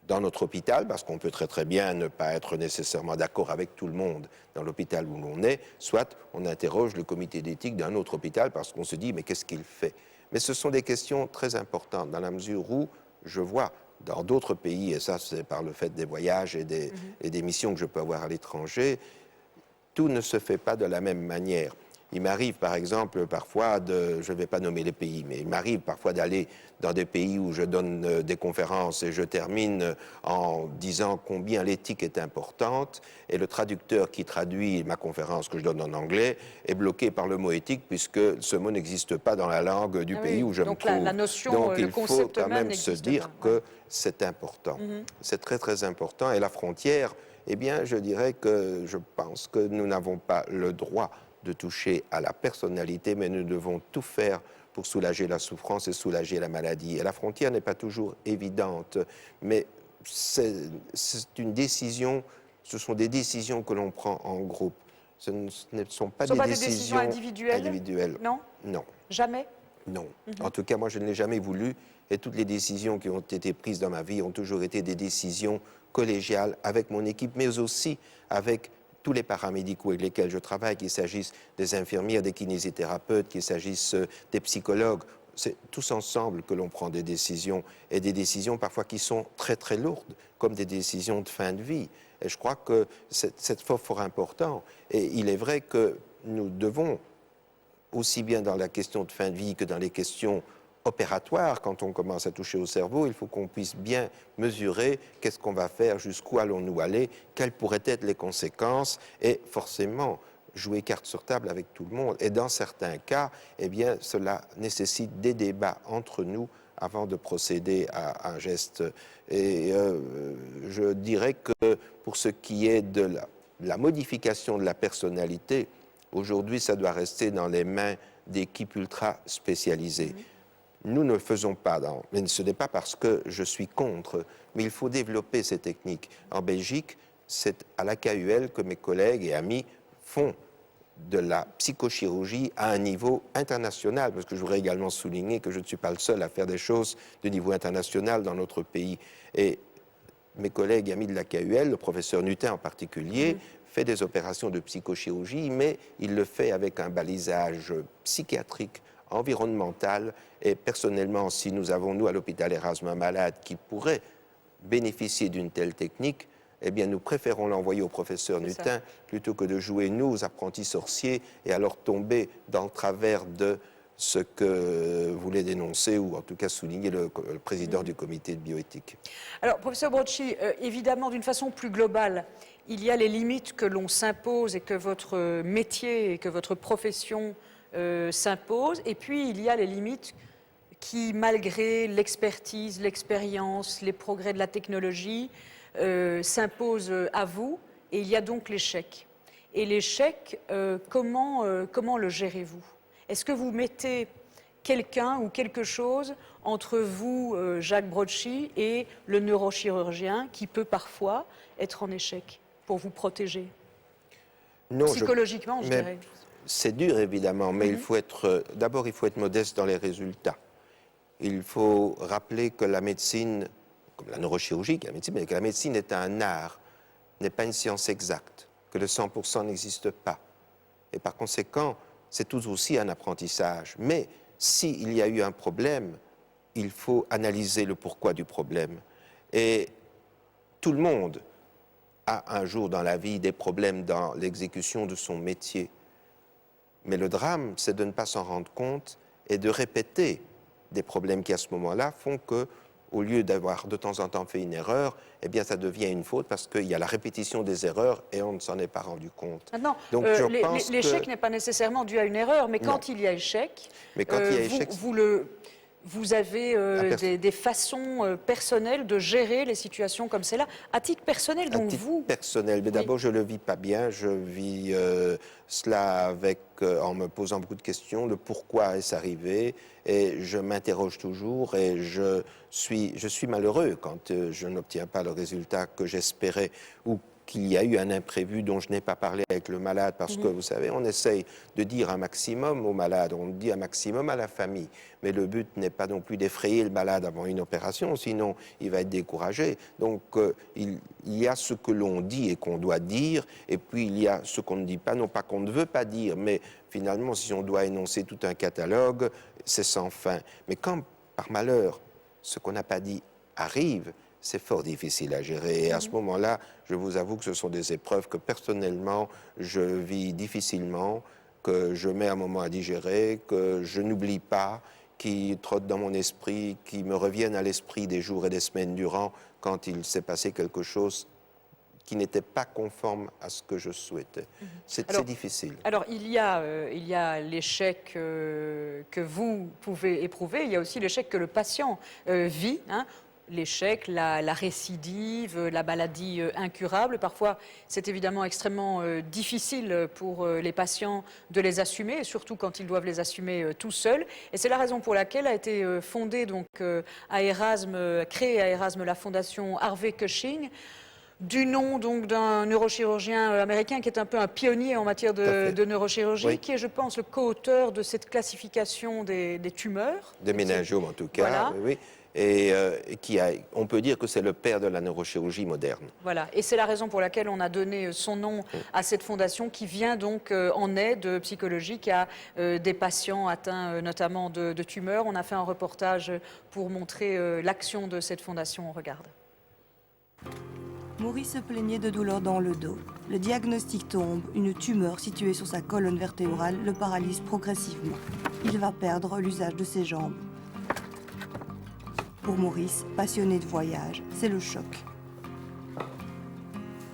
[SPEAKER 2] dans notre hôpital, parce qu'on peut très très bien ne pas être nécessairement d'accord avec tout le monde dans l'hôpital où l'on est, soit on interroge le comité d'éthique d'un autre hôpital parce qu'on se dit, mais qu'est-ce qu'il fait? Mais ce sont des questions très importantes, dans la mesure où je vois dans d'autres pays, et ça c'est par le fait des voyages et des missions que je peux avoir à l'étranger, tout ne se fait pas de la même manière. Il m'arrive par exemple parfois je ne vais pas nommer les pays, mais il m'arrive parfois d'aller dans des pays où je donne des conférences et je termine en disant combien l'éthique est importante et le traducteur qui traduit ma conférence que je donne en anglais est bloqué par le mot éthique puisque ce mot n'existe pas dans la langue du pays où je me trouve.
[SPEAKER 1] La notion,
[SPEAKER 2] donc
[SPEAKER 1] le
[SPEAKER 2] il faut
[SPEAKER 1] concept
[SPEAKER 2] quand
[SPEAKER 1] même
[SPEAKER 2] même se
[SPEAKER 1] n'existe
[SPEAKER 2] dire
[SPEAKER 1] pas.
[SPEAKER 2] que c'est important. C'est très très important et la frontière, eh bien je dirais que je pense que nous n'avons pas le droit de toucher à la personnalité, mais nous devons tout faire pour soulager la souffrance et soulager la maladie. Et la frontière n'est pas toujours évidente, mais c'est une décision, ce sont des décisions que l'on prend en groupe. Ce ne sont pas des décisions
[SPEAKER 1] individuelles. Non.
[SPEAKER 2] Non.
[SPEAKER 1] Jamais.
[SPEAKER 2] Non. En tout cas, moi, je ne l'ai jamais voulu. Et toutes les décisions qui ont été prises dans ma vie ont toujours été des décisions collégiales avec mon équipe, mais aussi avec tous les paramédicaux avec lesquels je travaille, qu'il s'agisse des infirmières, des kinésithérapeutes, qu'il s'agisse des psychologues. C'est tous ensemble que l'on prend des décisions, et des décisions parfois qui sont très très lourdes, comme des décisions de fin de vie. Et je crois que c'est fort important. Et il est vrai que nous devons, aussi bien dans la question de fin de vie que dans les questions opératoire, quand on commence à toucher au cerveau, il faut qu'on puisse bien mesurer qu'est-ce qu'on va faire, jusqu'où allons-nous aller, quelles pourraient être les conséquences, et forcément jouer carte sur table avec tout le monde. Et dans certains cas, eh bien, cela nécessite des débats entre nous avant de procéder à un geste. Et je dirais que pour ce qui est de la modification de la personnalité, aujourd'hui, ça doit rester dans les mains d'équipes ultra spécialisées. Nous ne le faisons pas, mais ce n'est pas parce que je suis contre, mais il faut développer ces techniques. En Belgique, c'est à la KUL que mes collègues et amis font de la psychochirurgie à un niveau international, parce que je voudrais également souligner que je ne suis pas le seul à faire des choses de niveau international dans notre pays. Et mes collègues et amis de la KUL, le professeur Nutin en particulier, fait des opérations de psychochirurgie, mais il le fait avec un balisage psychiatrique, environnemental, et personnellement, si nous avons, nous, à l'hôpital Erasme, un malade qui pourrait bénéficier d'une telle technique, eh bien, nous préférons l'envoyer au professeur Nutin plutôt que de jouer, nous, aux apprentis sorciers, et alors tomber dans le travers de ce que voulait dénoncer, ou en tout cas souligner le président du comité de bioéthique.
[SPEAKER 1] Alors, professeur Brocchi, évidemment, d'une façon plus globale, il y a les limites que l'on s'impose et que votre métier et que votre profession s'impose, et puis il y a les limites qui, malgré l'expertise, l'expérience, les progrès de la technologie, s'impose à vous, et il y a donc l'échec. Et l'échec, comment le gérez-vous? Est-ce que vous mettez quelqu'un ou quelque chose entre vous, Jacques Brotchi, et le neurochirurgien qui peut parfois être en échec pour vous protéger?
[SPEAKER 2] Non,
[SPEAKER 1] psychologiquement, je dirais.
[SPEAKER 2] C'est dur, évidemment, mais d'abord, il faut être modeste dans les résultats. Il faut rappeler que la médecine, comme la neurochirurgie, mais que la médecine est un art, n'est pas une science exacte, que le 100% n'existe pas. Et par conséquent, c'est tout aussi un apprentissage. Mais s'il y a eu un problème, il faut analyser le pourquoi du problème. Et tout le monde a un jour dans la vie des problèmes dans l'exécution de son métier. Mais le drame, c'est de ne pas s'en rendre compte et de répéter des problèmes qui, à ce moment-là, font que, au lieu d'avoir de temps en temps fait une erreur, eh bien, ça devient une faute parce qu'il y a la répétition des erreurs et on ne s'en est pas rendu compte.
[SPEAKER 1] Maintenant,
[SPEAKER 2] donc,
[SPEAKER 1] l'échec n'est pas nécessairement dû à une erreur, mais quand il y a échec, vous avez des façons personnelles de gérer les situations comme celle-là, à titre personnel. Donc
[SPEAKER 2] à titre personnel, mais d'abord, je ne le vis pas bien. Je vis cela en me posant beaucoup de questions, le pourquoi est-ce arrivé, et je m'interroge toujours, et je suis malheureux quand je n'obtiens pas le résultat que j'espérais, ou qu'il y a eu un imprévu dont je n'ai pas parlé avec le malade, parce que, vous savez, on essaye de dire un maximum au malade, on dit un maximum à la famille, mais le but n'est pas non plus d'effrayer le malade avant une opération, sinon il va être découragé. Donc, il y a ce que l'on dit et qu'on doit dire, et puis il y a ce qu'on ne dit pas, non pas qu'on ne veut pas dire, mais finalement, si on doit énoncer tout un catalogue, c'est sans fin. Mais quand, par malheur, ce qu'on n'a pas dit arrive, c'est fort difficile à gérer. Et à ce moment-là, je vous avoue que ce sont des épreuves que personnellement, je vis difficilement, que je mets un moment à digérer, que je n'oublie pas, qui trottent dans mon esprit, qui me reviennent à l'esprit des jours et des semaines durant quand il s'est passé quelque chose qui n'était pas conforme à ce que je souhaitais. C'est difficile.
[SPEAKER 1] Alors, il y a l'échec que vous pouvez éprouver, il y a aussi l'échec que le patient vit, hein. L'échec, la récidive, la maladie incurable. Parfois, c'est évidemment extrêmement difficile pour les patients de les assumer, et surtout quand ils doivent les assumer tout seuls. Et c'est la raison pour laquelle a été fondée donc, créée à Erasme la fondation Harvey Cushing, du nom donc d'un neurochirurgien américain qui est un peu un pionnier en matière de neurochirurgie, qui est, je pense, le co-auteur de cette classification des tumeurs.
[SPEAKER 2] Des méningiomes, en tout cas,
[SPEAKER 1] voilà.
[SPEAKER 2] Oui. Et on peut dire que c'est le père de la neurochirurgie moderne.
[SPEAKER 1] Voilà, et c'est la raison pour laquelle on a donné son nom à cette fondation qui vient donc en aide psychologique à des patients atteints notamment de tumeurs. On a fait un reportage pour montrer l'action de cette fondation. On regarde.
[SPEAKER 5] Maurice se plaignait de douleurs dans le dos. Le diagnostic tombe, une tumeur située sur sa colonne vertébrale le paralyse progressivement. Il va perdre l'usage de ses jambes. Pour Maurice, passionné de voyage, c'est le choc.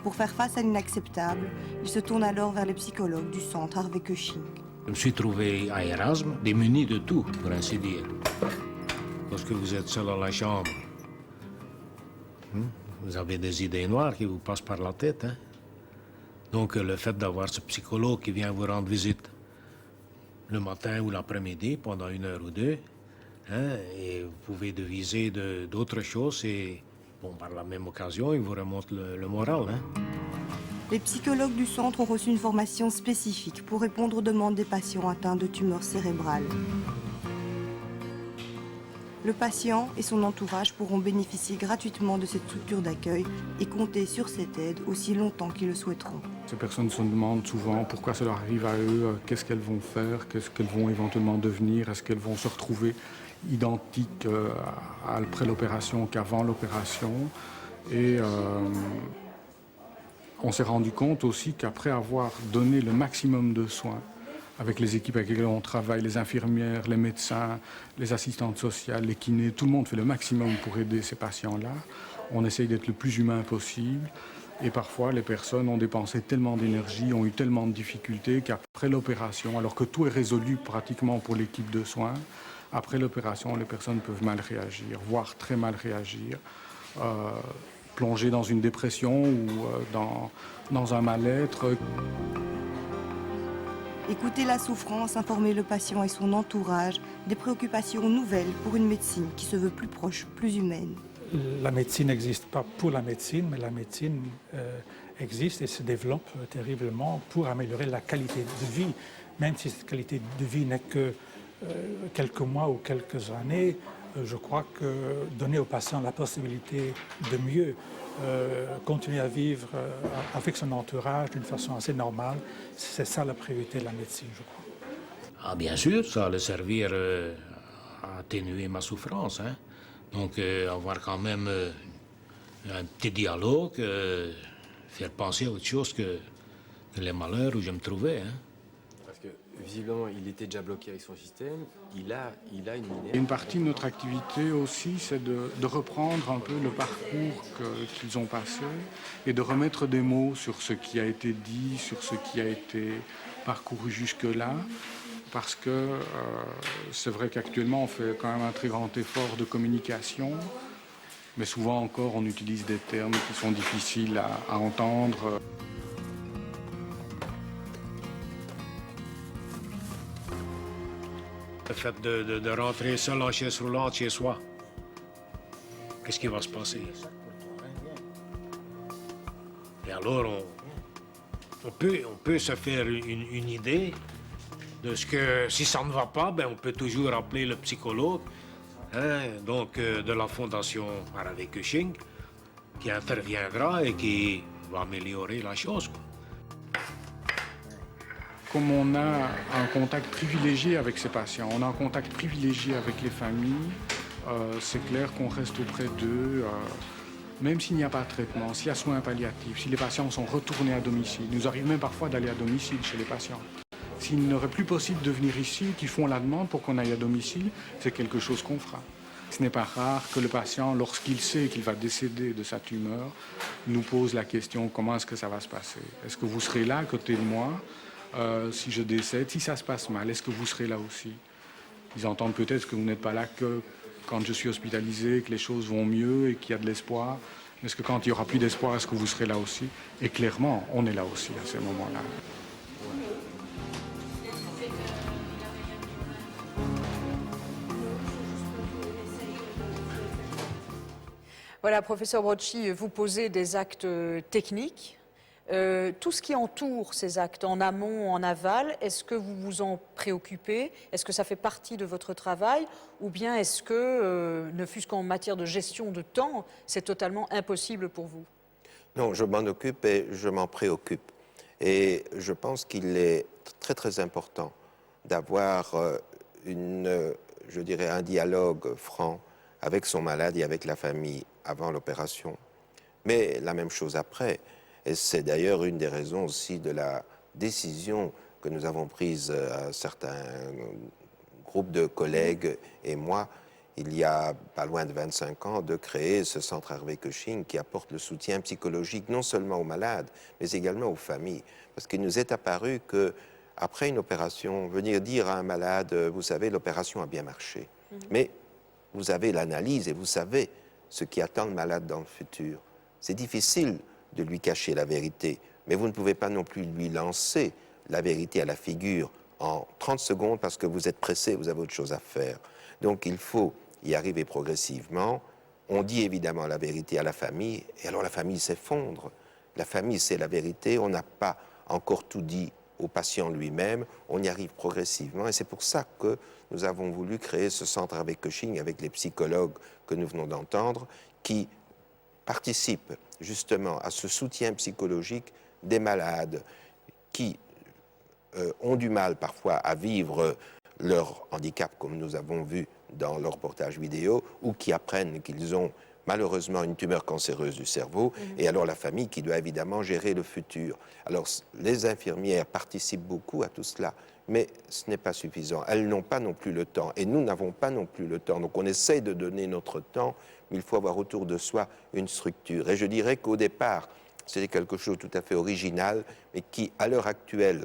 [SPEAKER 5] Pour faire face à l'inacceptable, il se tourne alors vers les psychologues du centre Harvey Cushing.
[SPEAKER 6] Je me suis trouvé à Erasme, démuni de tout, pour ainsi dire. Lorsque vous êtes seul dans la chambre, vous avez des idées noires qui vous passent par la tête. Hein? Donc le fait d'avoir ce psychologue qui vient vous rendre visite le matin ou l'après-midi pendant 1 heure ou 2, hein, et vous pouvez deviser d'autres choses et, bon, par la même occasion, il vous remonte le moral. Hein.
[SPEAKER 5] Les psychologues du centre ont reçu une formation spécifique pour répondre aux demandes des patients atteints de tumeurs cérébrales. Le patient et son entourage pourront bénéficier gratuitement de cette structure d'accueil et compter sur cette aide aussi longtemps qu'ils le souhaiteront.
[SPEAKER 7] Ces personnes se demandent souvent pourquoi ça leur arrive à eux, qu'est-ce qu'elles vont faire, qu'est-ce qu'elles vont éventuellement devenir, est-ce qu'elles vont se retrouver identiques après l'opération qu'avant l'opération. Et on s'est rendu compte aussi qu'après avoir donné le maximum de soins, avec les équipes avec lesquelles on travaille, les infirmières, les médecins, les assistantes sociales, les kinés, tout le monde fait le maximum pour aider ces patients-là. On essaye d'être le plus humain possible. Et parfois, les personnes ont dépensé tellement d'énergie, ont eu tellement de difficultés qu'après l'opération, alors que tout est résolu pratiquement pour l'équipe de soins, Après l'opération, les personnes peuvent mal réagir, voire très mal réagir, plonger dans une dépression ou dans un mal-être.
[SPEAKER 5] Écouter la souffrance, informer le patient et son entourage des préoccupations nouvelles pour une médecine qui se veut plus proche, plus humaine.
[SPEAKER 8] La médecine n'existe pas pour la médecine, mais la médecine existe et se développe terriblement pour améliorer la qualité de vie. Même si cette qualité de vie n'est que quelques mois ou quelques années, je crois que donner aux patients la possibilité de mieux continuer à vivre avec son entourage d'une façon assez normale, c'est ça la priorité de la médecine, je crois.
[SPEAKER 6] Ah, bien sûr, ça allait servir à atténuer ma souffrance. Hein. Donc, avoir quand même un petit dialogue, faire penser à autre chose que les malheurs où je me trouvais. Hein.
[SPEAKER 9] Parce que visiblement, il était déjà bloqué avec son système, il a une mineure.
[SPEAKER 7] Une partie de notre activité aussi, c'est de reprendre un peu le parcours qu'ils ont passé et de remettre des mots sur ce qui a été dit, sur ce qui a été parcouru jusque-là. Parce que c'est vrai qu'actuellement, on fait quand même un très grand effort de communication, mais souvent encore, on utilise des termes qui sont difficiles à entendre.
[SPEAKER 6] Le fait de rentrer seul en chaise roulante chez soi, qu'est-ce qui va se passer? Et alors, on peut se faire une idée de ce que, si ça ne va pas, ben, on peut toujours appeler le psychologue, hein, donc de la Fondation Harvey Cushing, qui interviendra et qui va améliorer la chose, quoi.
[SPEAKER 7] Comme on a un contact privilégié avec ces patients, on a un contact privilégié avec les familles, c'est clair qu'on reste auprès d'eux, même s'il n'y a pas de traitement, s'il y a soins palliatifs, si les patients sont retournés à domicile. Il nous arrive même parfois d'aller à domicile chez les patients. S'il n'aurait plus possible de venir ici, qu'ils font la demande pour qu'on aille à domicile, c'est quelque chose qu'on fera. Ce n'est pas rare que le patient, lorsqu'il sait qu'il va décéder de sa tumeur, nous pose la question: comment est-ce que ça va se passer? Est-ce que vous serez là à côté de moi si je décède? Si ça se passe mal, est-ce que vous serez là aussi? Ils entendent peut-être que vous n'êtes pas là que quand je suis hospitalisé, que les choses vont mieux et qu'il y a de l'espoir. Est-ce que quand il n'y aura plus d'espoir, est-ce que vous serez là aussi? Et clairement, on est là aussi à ces moments-là.
[SPEAKER 1] Voilà, professeur Brocchi, vous posez des actes techniques. Tout ce qui entoure ces actes, en amont, en aval, est-ce que vous vous en préoccupez? Est-ce que ça fait partie de votre travail? Ou bien est-ce que, ne fût-ce qu'en matière de gestion de temps, c'est totalement impossible pour vous?
[SPEAKER 2] Non, je m'en occupe et je m'en préoccupe. Et je pense qu'il est très très important d'avoir je dirais, un dialogue franc avec son malade et avec la famille avant l'opération. Mais la même chose après. Et c'est d'ailleurs une des raisons aussi de la décision que nous avons prise à certains groupes de collègues et moi, il y a pas loin de 25 ans, de créer ce centre Harvey Cushing qui apporte le soutien psychologique non seulement aux malades, mais également aux familles. Parce qu'il nous est apparu que après une opération, venir dire à un malade, vous savez, l'opération a bien marché. Mais vous avez l'analyse et vous savez ce qui attend le malade dans le futur. C'est difficile de lui cacher la vérité, mais vous ne pouvez pas non plus lui lancer la vérité à la figure en 30 secondes parce que vous êtes pressé, vous avez autre chose à faire. Donc il faut y arriver progressivement. On dit évidemment la vérité à la famille, et alors la famille s'effondre. La famille, c'est la vérité, on n'a pas encore tout dit au patient lui-même, on y arrive progressivement, et c'est pour ça que nous avons voulu créer ce centre Harvey Cushing avec les psychologues que nous venons d'entendre, qui participent justement à ce soutien psychologique des malades qui ont du mal parfois à vivre leur handicap, comme nous avons vu dans le reportage vidéo, ou qui apprennent qu'ils ont malheureusement une tumeur cancéreuse du cerveau, et alors la famille qui doit évidemment gérer le futur. Alors les infirmières participent beaucoup à tout cela, mais ce n'est pas suffisant. Elles n'ont pas non plus le temps, et nous n'avons pas non plus le temps. Donc on essaie de donner notre temps, mais il faut avoir autour de soi une structure. Et je dirais qu'au départ, c'était quelque chose de tout à fait original, mais qui, à l'heure actuelle,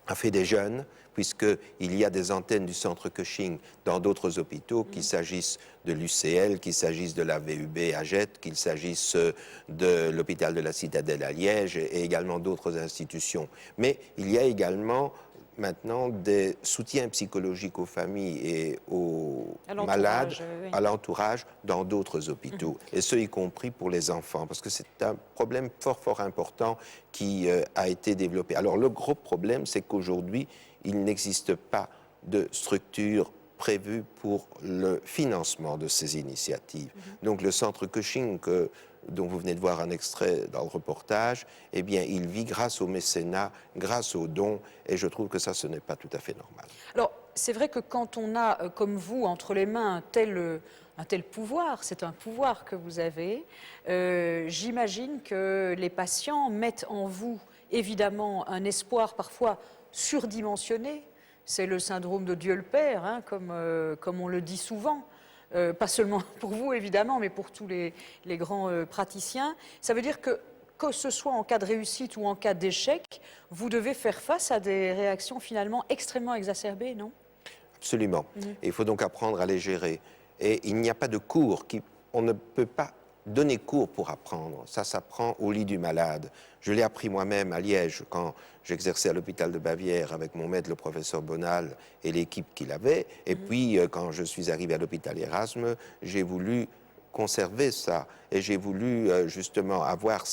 [SPEAKER 2] a fait des jeunes, puisqu'il y a des antennes du centre Cushing dans d'autres hôpitaux, qu'il s'agisse de l'UCL, qu'il s'agisse de la VUB à Jette, qu'il s'agisse de l'hôpital de la Citadelle à Liège et également d'autres institutions. Mais il y a également maintenant des soutiens psychologiques aux familles et aux malades,
[SPEAKER 1] oui.
[SPEAKER 2] à l'entourage, dans d'autres hôpitaux. Et ce, y compris pour les enfants, parce que c'est un problème fort important qui a été développé. Alors le gros problème, c'est qu'aujourd'hui, il n'existe pas de structure prévue pour le financement de ces initiatives. Donc le centre Cushing, dont vous venez de voir un extrait dans le reportage, eh bien, il vit grâce au mécénat, grâce aux dons, et je trouve que ça, ce n'est pas tout à fait normal.
[SPEAKER 1] Alors, c'est vrai que quand on a, comme vous, entre les mains un tel pouvoir, c'est un pouvoir que vous avez, j'imagine que les patients mettent en vous, évidemment, un espoir parfois surdimensionné. C'est le syndrome de Dieu le Père, hein, comme on le dit souvent. Pas seulement pour vous, évidemment, mais pour tous les grands praticiens. Ça veut dire que ce soit en cas de réussite ou en cas d'échec, vous devez faire face à des réactions finalement extrêmement exacerbées, non?
[SPEAKER 2] Absolument. Et il faut donc apprendre à les gérer. Et il n'y a pas de cours. On ne peut pas donner cours pour apprendre. Ça s'apprend au lit du malade. Je l'ai appris moi-même à Liège, quand j'exerçais à l'hôpital de Bavière avec mon maître, le professeur Bonal, et l'équipe qu'il avait. Et puis, quand je suis arrivé à l'hôpital Erasme, j'ai voulu conserver ça. Et j'ai voulu justement avoir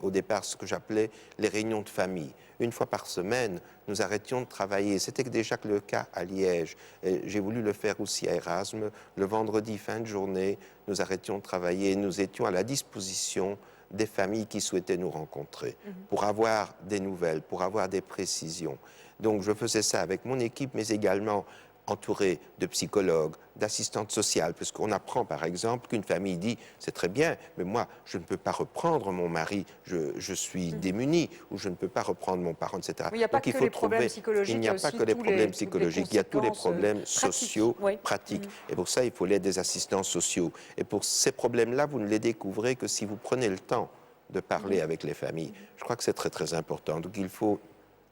[SPEAKER 2] au départ ce que j'appelais les réunions de famille. Une fois par semaine, nous arrêtions de travailler. C'était déjà le cas à Liège. J'ai voulu le faire aussi à Erasme. Le vendredi, fin de journée, nous arrêtions de travailler. Nous étions à la disposition des familles qui souhaitaient nous rencontrer pour avoir des nouvelles, pour avoir des précisions. Donc je faisais ça avec mon équipe, mais également entouré de psychologues, d'assistantes sociales, parce qu'on apprend par exemple qu'une famille dit « c'est très bien, mais moi je ne peux pas reprendre mon mari, je suis démuni, ou je ne peux pas reprendre mon parent, etc. »
[SPEAKER 1] Il n'y a pas que les problèmes psychologiques,
[SPEAKER 2] il n'y a pas que les problèmes psychologiques, il y a tous les problèmes sociaux, pratiques. Et pour ça, il faut l'aide des assistants sociaux. Et pour ces problèmes-là, vous ne les découvrez que si vous prenez le temps de parler avec les familles. Je crois que c'est très très important. Donc il faut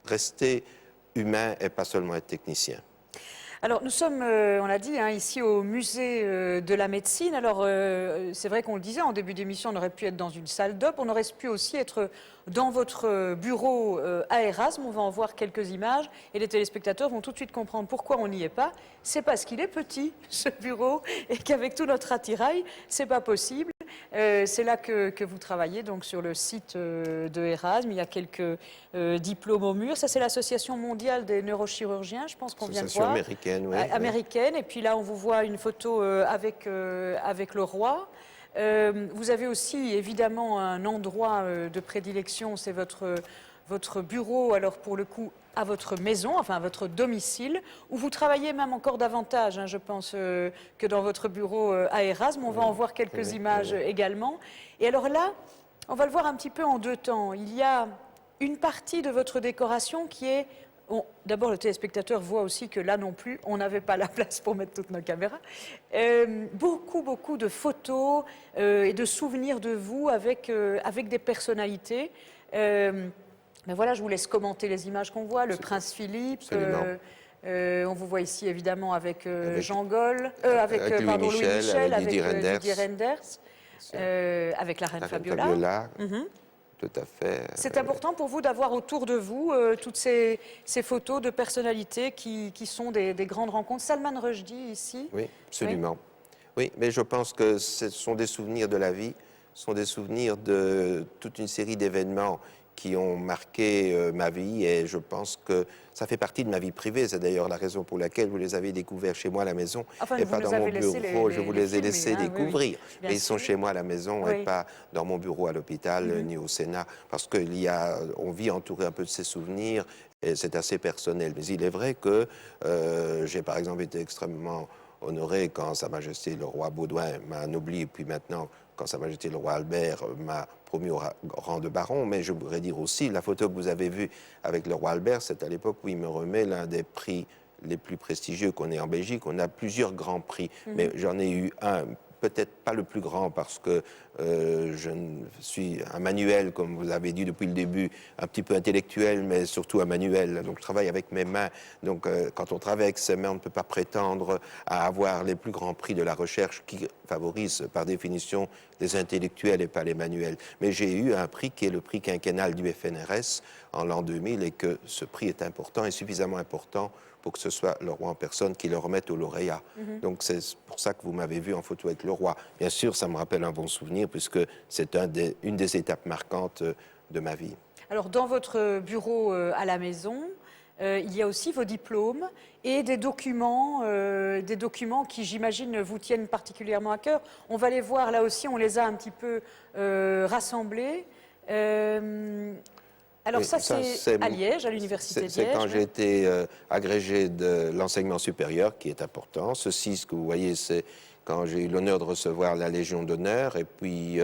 [SPEAKER 2] rester humain et pas seulement être technicien.
[SPEAKER 1] Alors nous sommes, on l'a dit, hein, ici au musée de la médecine. Alors c'est vrai qu'on le disait en début d'émission, on aurait pu être dans une salle d'op, on aurait pu aussi être dans votre bureau à Erasme. On va en voir quelques images et les téléspectateurs vont tout de suite comprendre pourquoi on n'y est pas. C'est parce qu'il est petit, ce bureau, et qu'avec tout notre attirail, c'est pas possible. C'est là que vous travaillez, donc sur le site de Erasme. Il y a quelques diplômes au mur. Ça, c'est l'Association mondiale des neurochirurgiens, je pense qu'on vient de voir.
[SPEAKER 2] Américaine, oui.
[SPEAKER 1] Américaine. Et puis là, on vous voit une photo avec le roi. Vous avez aussi, évidemment, un endroit de prédilection, c'est votre bureau, alors pour le coup, à votre maison, enfin à votre domicile, où vous travaillez même encore davantage, hein, je pense, que dans votre bureau à Erasme. On va en voir quelques images également. Et alors là, on va le voir un petit peu en deux temps. Il y a une partie de votre décoration qui est... D'abord, le téléspectateur voit aussi que là non plus, on n'avait pas la place pour mettre toutes nos caméras. Beaucoup de photos et de souvenirs de vous avec des personnalités. Mais voilà, je vous laisse commenter les images qu'on voit. Le prince Philippe, on vous voit ici évidemment avec Jean Gaulle, avec Louis Michel, avec Didier Reynders, avec la reine Fabiola.
[SPEAKER 2] Tout à fait.
[SPEAKER 1] C'est important pour vous d'avoir autour de vous toutes ces photos de personnalités qui sont des grandes rencontres. Salman Rushdie ici.
[SPEAKER 2] Oui, absolument. Oui, mais je pense que ce sont des souvenirs de la vie, ce sont des souvenirs de toute une série d'événements qui ont marqué ma vie, et je pense que ça fait partie de ma vie privée. C'est d'ailleurs la raison pour laquelle vous les avez découverts chez moi à la maison,
[SPEAKER 1] enfin,
[SPEAKER 2] et pas dans mon bureau. Je vous les ai laissés découvrir.
[SPEAKER 1] Oui.
[SPEAKER 2] Mais ils sont chez moi à la maison et pas dans mon bureau à l'hôpital ni au Sénat, parce qu'on vit entouré un peu de ces souvenirs, et c'est assez personnel. Mais il est vrai que j'ai par exemple été extrêmement honoré quand Sa Majesté le roi Baudouin m'a anobli, et puis maintenant quand Sa Majesté le roi Albert m'a promu au rang de baron. Mais je voudrais dire aussi, la photo que vous avez vue avec le roi Albert, c'est à l'époque où il me remet l'un des prix les plus prestigieux qu'on ait en Belgique. On a plusieurs grands prix, mais j'en ai eu un peut-être pas le plus grand parce que je suis un manuel, comme vous avez dit depuis le début, un petit peu intellectuel, mais surtout un manuel. Donc je travaille avec mes mains. Donc quand on travaille avec ses mains, on ne peut pas prétendre à avoir les plus grands prix de la recherche qui favorisent par définition les intellectuels et pas les manuels. Mais j'ai eu un prix qui est le prix quinquennal du FNRS en l'an 2000 et que ce prix est important et suffisamment important pour que ce soit le roi en personne qui le remette au lauréat. Donc c'est pour ça que vous m'avez vu en photo avec le roi. Bien sûr, ça me rappelle un bon souvenir puisque c'est une des étapes marquantes de ma vie.
[SPEAKER 1] Alors, dans votre bureau à la maison, il y a aussi vos diplômes et des documents qui, j'imagine, vous tiennent particulièrement à cœur. On va les voir, là aussi, on les a un petit peu rassemblés. Alors
[SPEAKER 2] Oui,
[SPEAKER 1] ça, c'est à Liège, à l'université de Liège.
[SPEAKER 2] C'est quand j'ai été agrégé de l'enseignement supérieur, qui est important. Ceci, ce que vous voyez, c'est quand j'ai eu l'honneur de recevoir la Légion d'honneur. Et puis,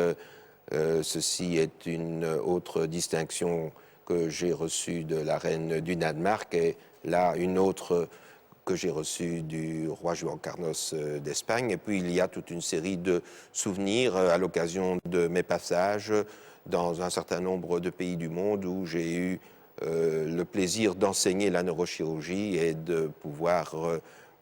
[SPEAKER 2] ceci est une autre distinction que j'ai reçue de la reine du Danemark. Et là, une autre que j'ai reçue du roi Juan Carlos d'Espagne. Et puis, il y a toute une série de souvenirs à l'occasion de mes passages dans un certain nombre de pays du monde où j'ai eu le plaisir d'enseigner la neurochirurgie et de pouvoir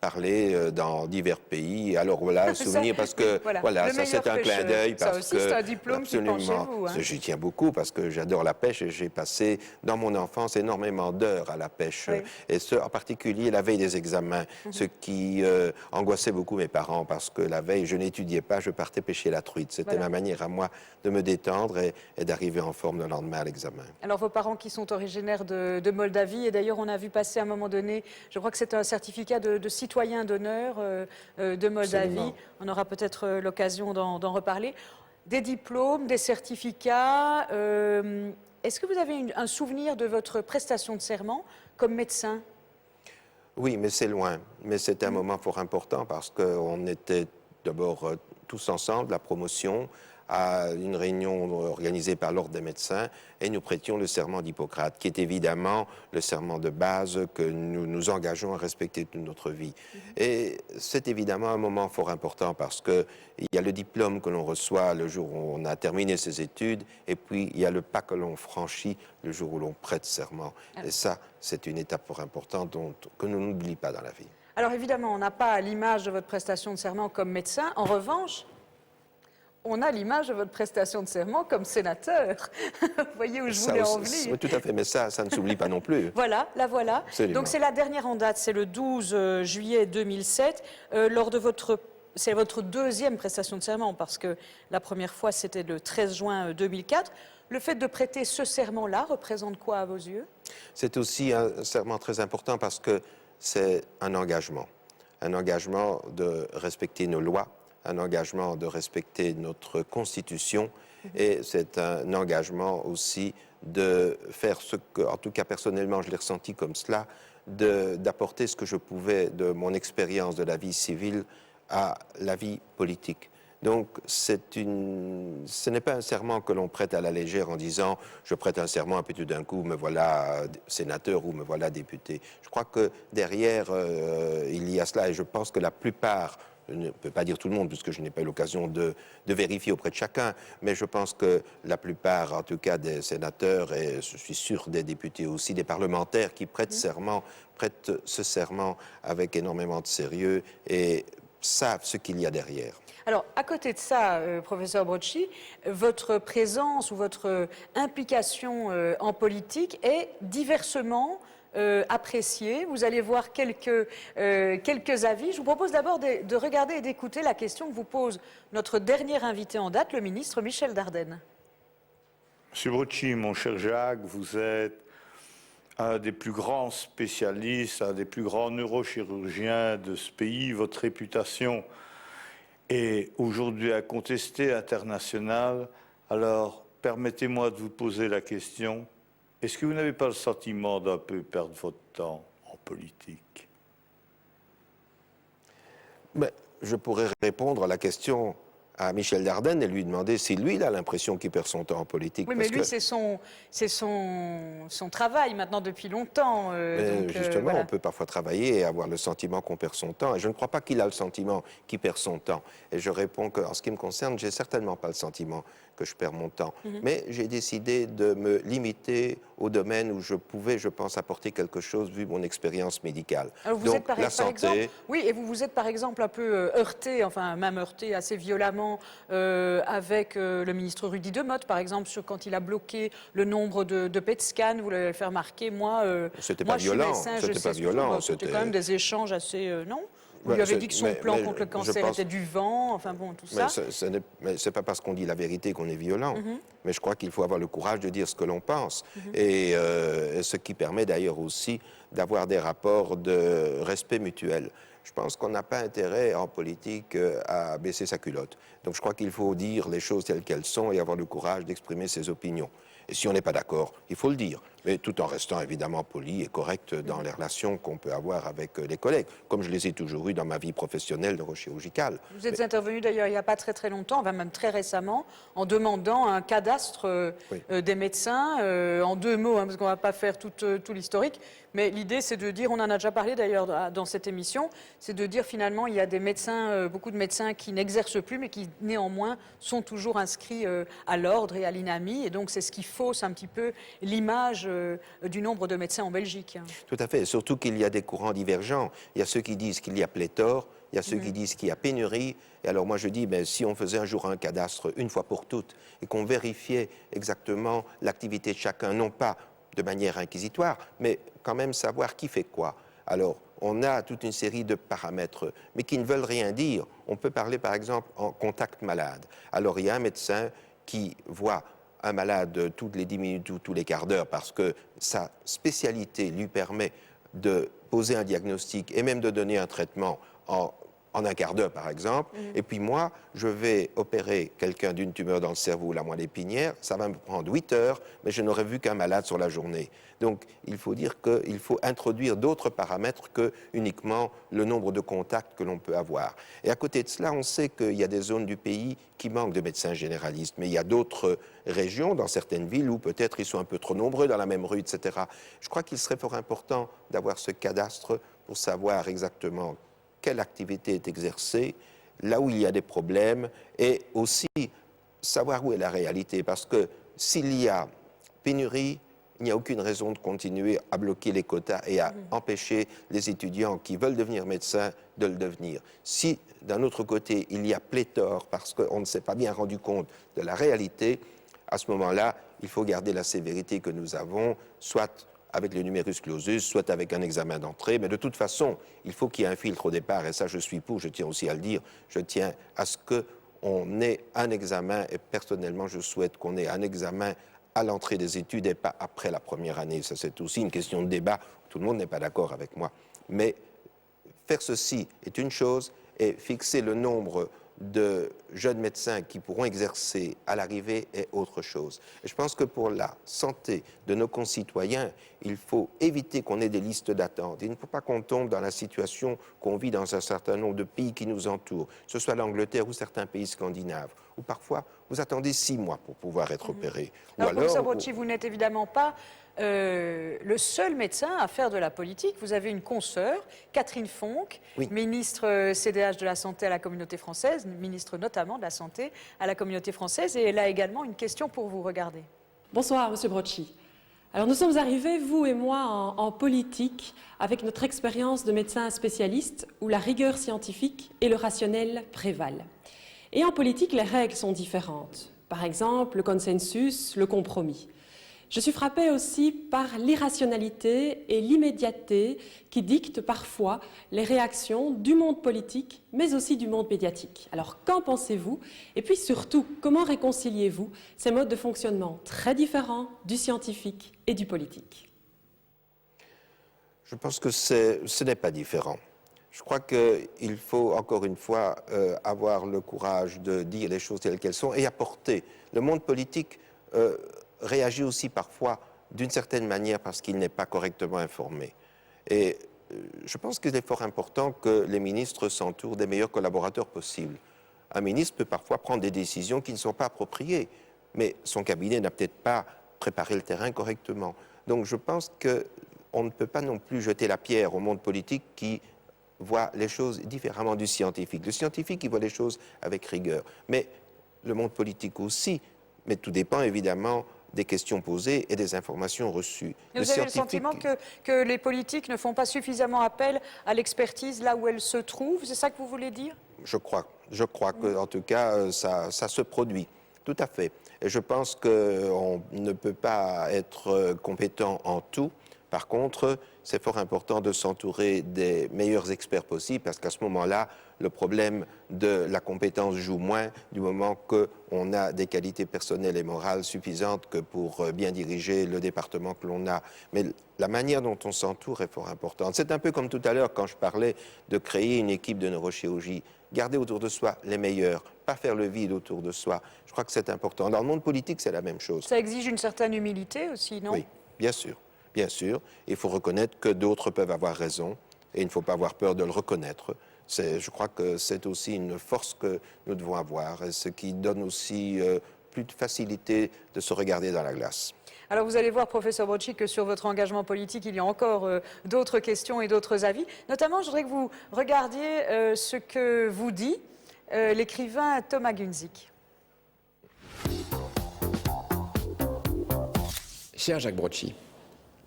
[SPEAKER 2] parler dans divers pays. Alors voilà, souvenir parce que voilà, ça c'est un clin d'œil parce
[SPEAKER 1] ça aussi, c'est un diplôme
[SPEAKER 2] absolument,
[SPEAKER 1] qui penche chez vous. Hein.
[SPEAKER 2] J'y tiens beaucoup parce que j'adore la pêche et j'ai passé dans mon enfance énormément d'heures à la pêche et ce en particulier la veille des examens, ce qui angoissait beaucoup mes parents parce que la veille je n'étudiais pas, je partais pêcher la truite. C'était ma manière à moi de me détendre et d'arriver en forme le lendemain à l'examen.
[SPEAKER 1] Alors vos parents qui sont originaires de Moldavie et d'ailleurs on a vu passer à un moment donné, je crois que c'est un certificat de citoyen d'honneur de Moldavie.
[SPEAKER 2] Absolument.
[SPEAKER 1] On aura peut-être l'occasion d'en reparler. Des diplômes, des certificats. Est-ce que vous avez un souvenir de votre prestation de serment comme médecin?
[SPEAKER 2] Oui, mais c'est loin. Mais c'est un moment fort important parce qu'on était d'abord tous ensemble, la promotion, à une réunion organisée par l'Ordre des médecins et nous prêtions le serment d'Hippocrate, qui est évidemment le serment de base que nous nous engageons à respecter toute notre vie. Et c'est évidemment un moment fort important parce qu'il y a le diplôme que l'on reçoit le jour où on a terminé ses études et puis il y a le pas que l'on franchit le jour où l'on prête serment. Et ça, c'est une étape fort importante que l'on n'oublie pas dans la vie.
[SPEAKER 1] Alors évidemment, on n'a pas l'image de votre prestation de serment comme médecin. En revanche, on a l'image de votre prestation de serment comme sénateur. Vous voyez où je voulais en venir.
[SPEAKER 2] Tout à fait, mais ça ne s'oublie pas non plus.
[SPEAKER 1] Voilà, la voilà.
[SPEAKER 2] Absolument.
[SPEAKER 1] Donc c'est la dernière en date, c'est le 12 juillet 2007. C'est votre deuxième prestation de serment, parce que la première fois, c'était le 13 juin 2004. Le fait de prêter ce serment-là représente quoi à vos yeux?
[SPEAKER 2] C'est aussi un serment très important parce que c'est un engagement de respecter nos lois, un engagement de respecter notre Constitution et c'est un engagement aussi de faire ce que, en tout cas personnellement, je l'ai ressenti comme cela, d'apporter ce que je pouvais de mon expérience de la vie civile à la vie politique. Donc, ce n'est pas un serment que l'on prête à la légère en disant « je prête un serment et puis tout d'un coup, me voilà sénateur ou me voilà député ». Je crois que derrière, il y a cela et je pense que la plupart, je ne peux pas dire tout le monde puisque je n'ai pas eu l'occasion de vérifier auprès de chacun, mais je pense que la plupart, en tout cas des sénateurs et je suis sûr des députés aussi, des parlementaires qui prêtent prêtent ce serment avec énormément de sérieux et savent ce qu'il y a derrière.
[SPEAKER 1] Alors, à côté de ça, professeur Brocchi, votre présence ou votre implication en politique est diversement appréciée. Vous allez voir quelques avis. Je vous propose d'abord de regarder et d'écouter la question que vous pose notre dernier invité en date, le ministre Michel Dardenne.
[SPEAKER 10] Monsieur Brocchi, mon cher Jacques, vous êtes un des plus grands spécialistes, un des plus grands neurochirurgiens de ce pays. Votre réputation est aujourd'hui incontestée, internationale. Alors, permettez-moi de vous poser la question. Est-ce que vous n'avez pas le sentiment d'un peu perdre votre temps en politique?
[SPEAKER 2] Mais je pourrais répondre à la question à Michel Dardenne et lui demander si lui, il a l'impression qu'il perd son temps en politique.
[SPEAKER 1] Oui, mais lui, c'est son travail maintenant depuis longtemps.
[SPEAKER 2] Justement,
[SPEAKER 1] voilà.
[SPEAKER 2] on peut parfois travailler et avoir le sentiment qu'on perd son temps. Et je ne crois pas qu'il a le sentiment qu'il perd son temps. Et je réponds qu'en ce qui me concerne, j'ai certainement pas le sentiment que je perds mon temps. Mais j'ai décidé de me limiter au domaine où je pouvais, je pense, apporter quelque chose vu mon expérience médicale.
[SPEAKER 1] Alors vous
[SPEAKER 2] Donc,
[SPEAKER 1] êtes par
[SPEAKER 2] santé.
[SPEAKER 1] exemple, oui, et vous vous êtes par exemple un peu heurté, enfin même heurté assez violemment avec le ministre Rudy Demotte, par exemple, quand il a bloqué le nombre de PET scans. Vous l'avez fait remarquer, moi,
[SPEAKER 2] c'était
[SPEAKER 1] moi
[SPEAKER 2] pas
[SPEAKER 1] je suis
[SPEAKER 2] violent,
[SPEAKER 1] médecin, je
[SPEAKER 2] c'était
[SPEAKER 1] sais
[SPEAKER 2] pas
[SPEAKER 1] ce
[SPEAKER 2] violent,
[SPEAKER 1] que c'était quand même des échanges assez, non? Vous lui avez dit que son plan contre le cancer était du vent, enfin bon, tout ça.
[SPEAKER 2] Mais c'est pas parce qu'on dit la vérité qu'on est violent. Mais je crois qu'il faut avoir le courage de dire ce que l'on pense. Et ce qui permet d'ailleurs aussi d'avoir des rapports de respect mutuel. Je pense qu'on n'a pas intérêt en politique à baisser sa culotte. Donc je crois qu'il faut dire les choses telles qu'elles sont et avoir le courage d'exprimer ses opinions. Et si on n'est pas d'accord, il faut le dire, mais tout en restant évidemment poli et correct dans les relations qu'on peut avoir avec les collègues, comme je les ai toujours eues dans ma vie professionnelle neurochirurgicale.
[SPEAKER 1] Vous êtes intervenu d'ailleurs il n'y a pas très longtemps, enfin même très récemment, en demandant un cadastre des médecins, en 2 mots, parce qu'on ne va pas faire tout l'historique, mais l'idée c'est de dire, on en a déjà parlé d'ailleurs dans cette émission, c'est de dire finalement il y a des médecins, beaucoup de médecins qui n'exercent plus, mais qui néanmoins sont toujours inscrits à l'ordre et à l'INAMI, et donc c'est ce qui fausse un petit peu l'image du nombre de médecins en Belgique.
[SPEAKER 2] Tout à fait, et surtout qu'il y a des courants divergents. Il y a ceux qui disent qu'il y a pléthore, il y a ceux qui disent qu'il y a pénurie. Et alors moi je dis, si on faisait un jour un cadastre une fois pour toutes et qu'on vérifiait exactement l'activité de chacun, non pas de manière inquisitoire, mais quand même savoir qui fait quoi. Alors on a toute une série de paramètres, mais qui ne veulent rien dire. On peut parler par exemple en contact malade. Alors il y a un médecin qui voit un malade toutes les 10 minutes ou tous les quarts d'heure parce que sa spécialité lui permet de poser un diagnostic et même de donner un traitement en un quart d'heure par exemple. Et puis moi, je vais opérer quelqu'un d'une tumeur dans le cerveau ou la moelle épinière, ça va me prendre 8 heures, mais je n'aurai vu qu'un malade sur la journée. Donc il faut dire qu'il faut introduire d'autres paramètres que uniquement le nombre de contacts que l'on peut avoir. Et à côté de cela, on sait qu'il y a des zones du pays qui manquent de médecins généralistes, mais il y a d'autres régions, dans certaines villes, où peut-être ils sont un peu trop nombreux dans la même rue, etc. Je crois qu'il serait fort important d'avoir ce cadastre pour savoir exactement quelle activité est exercée, là où il y a des problèmes, et aussi savoir où est la réalité. Parce que s'il y a pénurie, il n'y a aucune raison de continuer à bloquer les quotas et à empêcher les étudiants qui veulent devenir médecins de le devenir. Si, d'un autre côté, il y a pléthore parce qu'on ne s'est pas bien rendu compte de la réalité, à ce moment-là, il faut garder la sévérité que nous avons, soit avec le numerus clausus, soit avec un examen d'entrée. Mais de toute façon, il faut qu'il y ait un filtre au départ. Et ça, je suis pour, je tiens aussi à le dire. Je tiens à ce qu'on ait un examen. Et personnellement, je souhaite qu'on ait un examen à l'entrée des études et pas après la première année. Ça, c'est aussi une question de débat. Tout le monde n'est pas d'accord avec moi. Mais faire ceci est une chose, et fixer le nombre de jeunes médecins qui pourront exercer à l'arrivée est autre chose. Et je pense que pour la santé de nos concitoyens, il faut éviter qu'on ait des listes d'attente. Il ne faut pas qu'on tombe dans la situation qu'on vit dans un certain nombre de pays qui nous entourent, que ce soit l'Angleterre ou certains pays scandinaves, où parfois vous attendez 6 mois pour pouvoir être opéré.
[SPEAKER 1] Alors, professeur Brocchi, vous n'êtes évidemment pas le seul médecin à faire de la politique. Vous avez une consoeur, Catherine Fonck, ministre CDH de la Santé à la Communauté française, ministre notamment de la Santé à la Communauté française, et elle a également une question pour vous. Regardez.
[SPEAKER 11] Bonsoir, Monsieur Brocchi. Alors nous sommes arrivés, vous et moi, en politique avec notre expérience de médecin spécialiste où la rigueur scientifique et le rationnel prévalent. Et en politique, les règles sont différentes. Par exemple, le consensus, le compromis. Je suis frappée aussi par l'irrationalité et l'immédiateté qui dictent parfois les réactions du monde politique, mais aussi du monde médiatique. Alors, qu'en pensez-vous? Et puis surtout, comment réconciliez-vous ces modes de fonctionnement très différents du scientifique et du politique?
[SPEAKER 2] Je pense que ce n'est pas différent. Je crois qu'il faut, encore une fois, avoir le courage de dire les choses telles qu'elles sont et apporter. Le monde politique réagit aussi parfois d'une certaine manière parce qu'il n'est pas correctement informé. Et je pense qu'il est fort important que les ministres s'entourent des meilleurs collaborateurs possibles. un ministre peut parfois prendre des décisions qui ne sont pas appropriées, mais son cabinet n'a peut-être pas préparé le terrain correctement. Donc je pense qu'on ne peut pas non plus jeter la pierre au monde politique qui voit les choses différemment du scientifique. Le scientifique, il voit les choses avec rigueur, mais le monde politique aussi. Mais tout dépend évidemment des questions posées et des informations reçues.
[SPEAKER 1] Vous avez le sentiment que les politiques ne font pas suffisamment appel à l'expertise là où elle se trouve? C'est ça que vous voulez dire?
[SPEAKER 2] Je crois qu'en tout cas, ça se produit, tout à fait. Et je pense qu'on ne peut pas être compétent en tout. Par contre, c'est fort important de s'entourer des meilleurs experts possibles, parce qu'à ce moment-là, le problème de la compétence joue moins du moment qu'on a des qualités personnelles et morales suffisantes que pour bien diriger le département que l'on a. Mais la manière dont on s'entoure est fort importante. C'est un peu comme tout à l'heure quand je parlais de créer une équipe de neurochirurgie. Garder autour de soi les meilleurs, pas faire le vide autour de soi. Je crois que c'est important. Dans le monde politique, c'est la même chose.
[SPEAKER 1] Ça exige une certaine humilité aussi, non?
[SPEAKER 2] Oui, bien sûr. Bien sûr, il faut reconnaître que d'autres peuvent avoir raison et il ne faut pas avoir peur de le reconnaître. Je crois que c'est aussi une force que nous devons avoir, et ce qui donne aussi plus de facilité de se regarder dans la glace.
[SPEAKER 1] Alors vous allez voir, professeur Brocchi, que sur votre engagement politique, il y a encore d'autres questions et d'autres avis. Notamment, je voudrais que vous regardiez ce que vous dit l'écrivain Thomas Gunzig.
[SPEAKER 12] Cher Jacques Brocchi,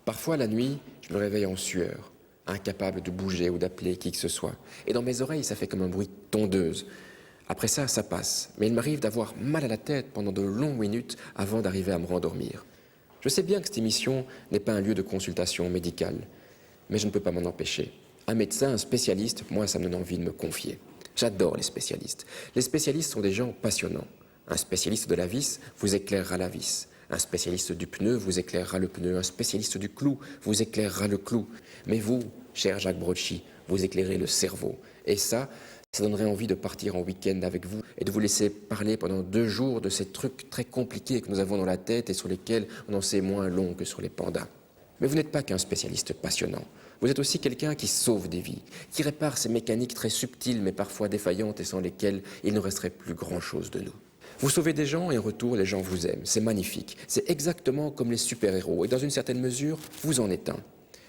[SPEAKER 12] parfois la nuit, je me réveille en sueur, incapable de bouger ou d'appeler qui que ce soit. Et dans mes oreilles, ça fait comme un bruit de tondeuse. Après ça, ça passe. Mais il m'arrive d'avoir mal à la tête pendant de longues minutes avant d'arriver à me rendormir. Je sais bien que cette émission n'est pas un lieu de consultation médicale, mais je ne peux pas m'en empêcher. Un médecin, un spécialiste, moi, ça me donne envie de me confier. J'adore les spécialistes. Les spécialistes sont des gens passionnants. Un spécialiste de la vis vous éclairera la vis. Un spécialiste du pneu vous éclairera le pneu. Un spécialiste du clou vous éclairera le clou. Mais vous, cher Jacques Brocchi, vous éclairez le cerveau. Et ça donnerait envie de partir en week-end avec vous et de vous laisser parler pendant 2 jours de ces trucs très compliqués que nous avons dans la tête et sur lesquels on en sait moins long que sur les pandas. Mais vous n'êtes pas qu'un spécialiste passionnant. Vous êtes aussi quelqu'un qui sauve des vies, qui répare ces mécaniques très subtiles mais parfois défaillantes et sans lesquelles il ne resterait plus grand-chose de nous. Vous sauvez des gens et en retour, les gens vous aiment. C'est magnifique. C'est exactement comme les super-héros. Et dans une certaine mesure, vous en êtes un.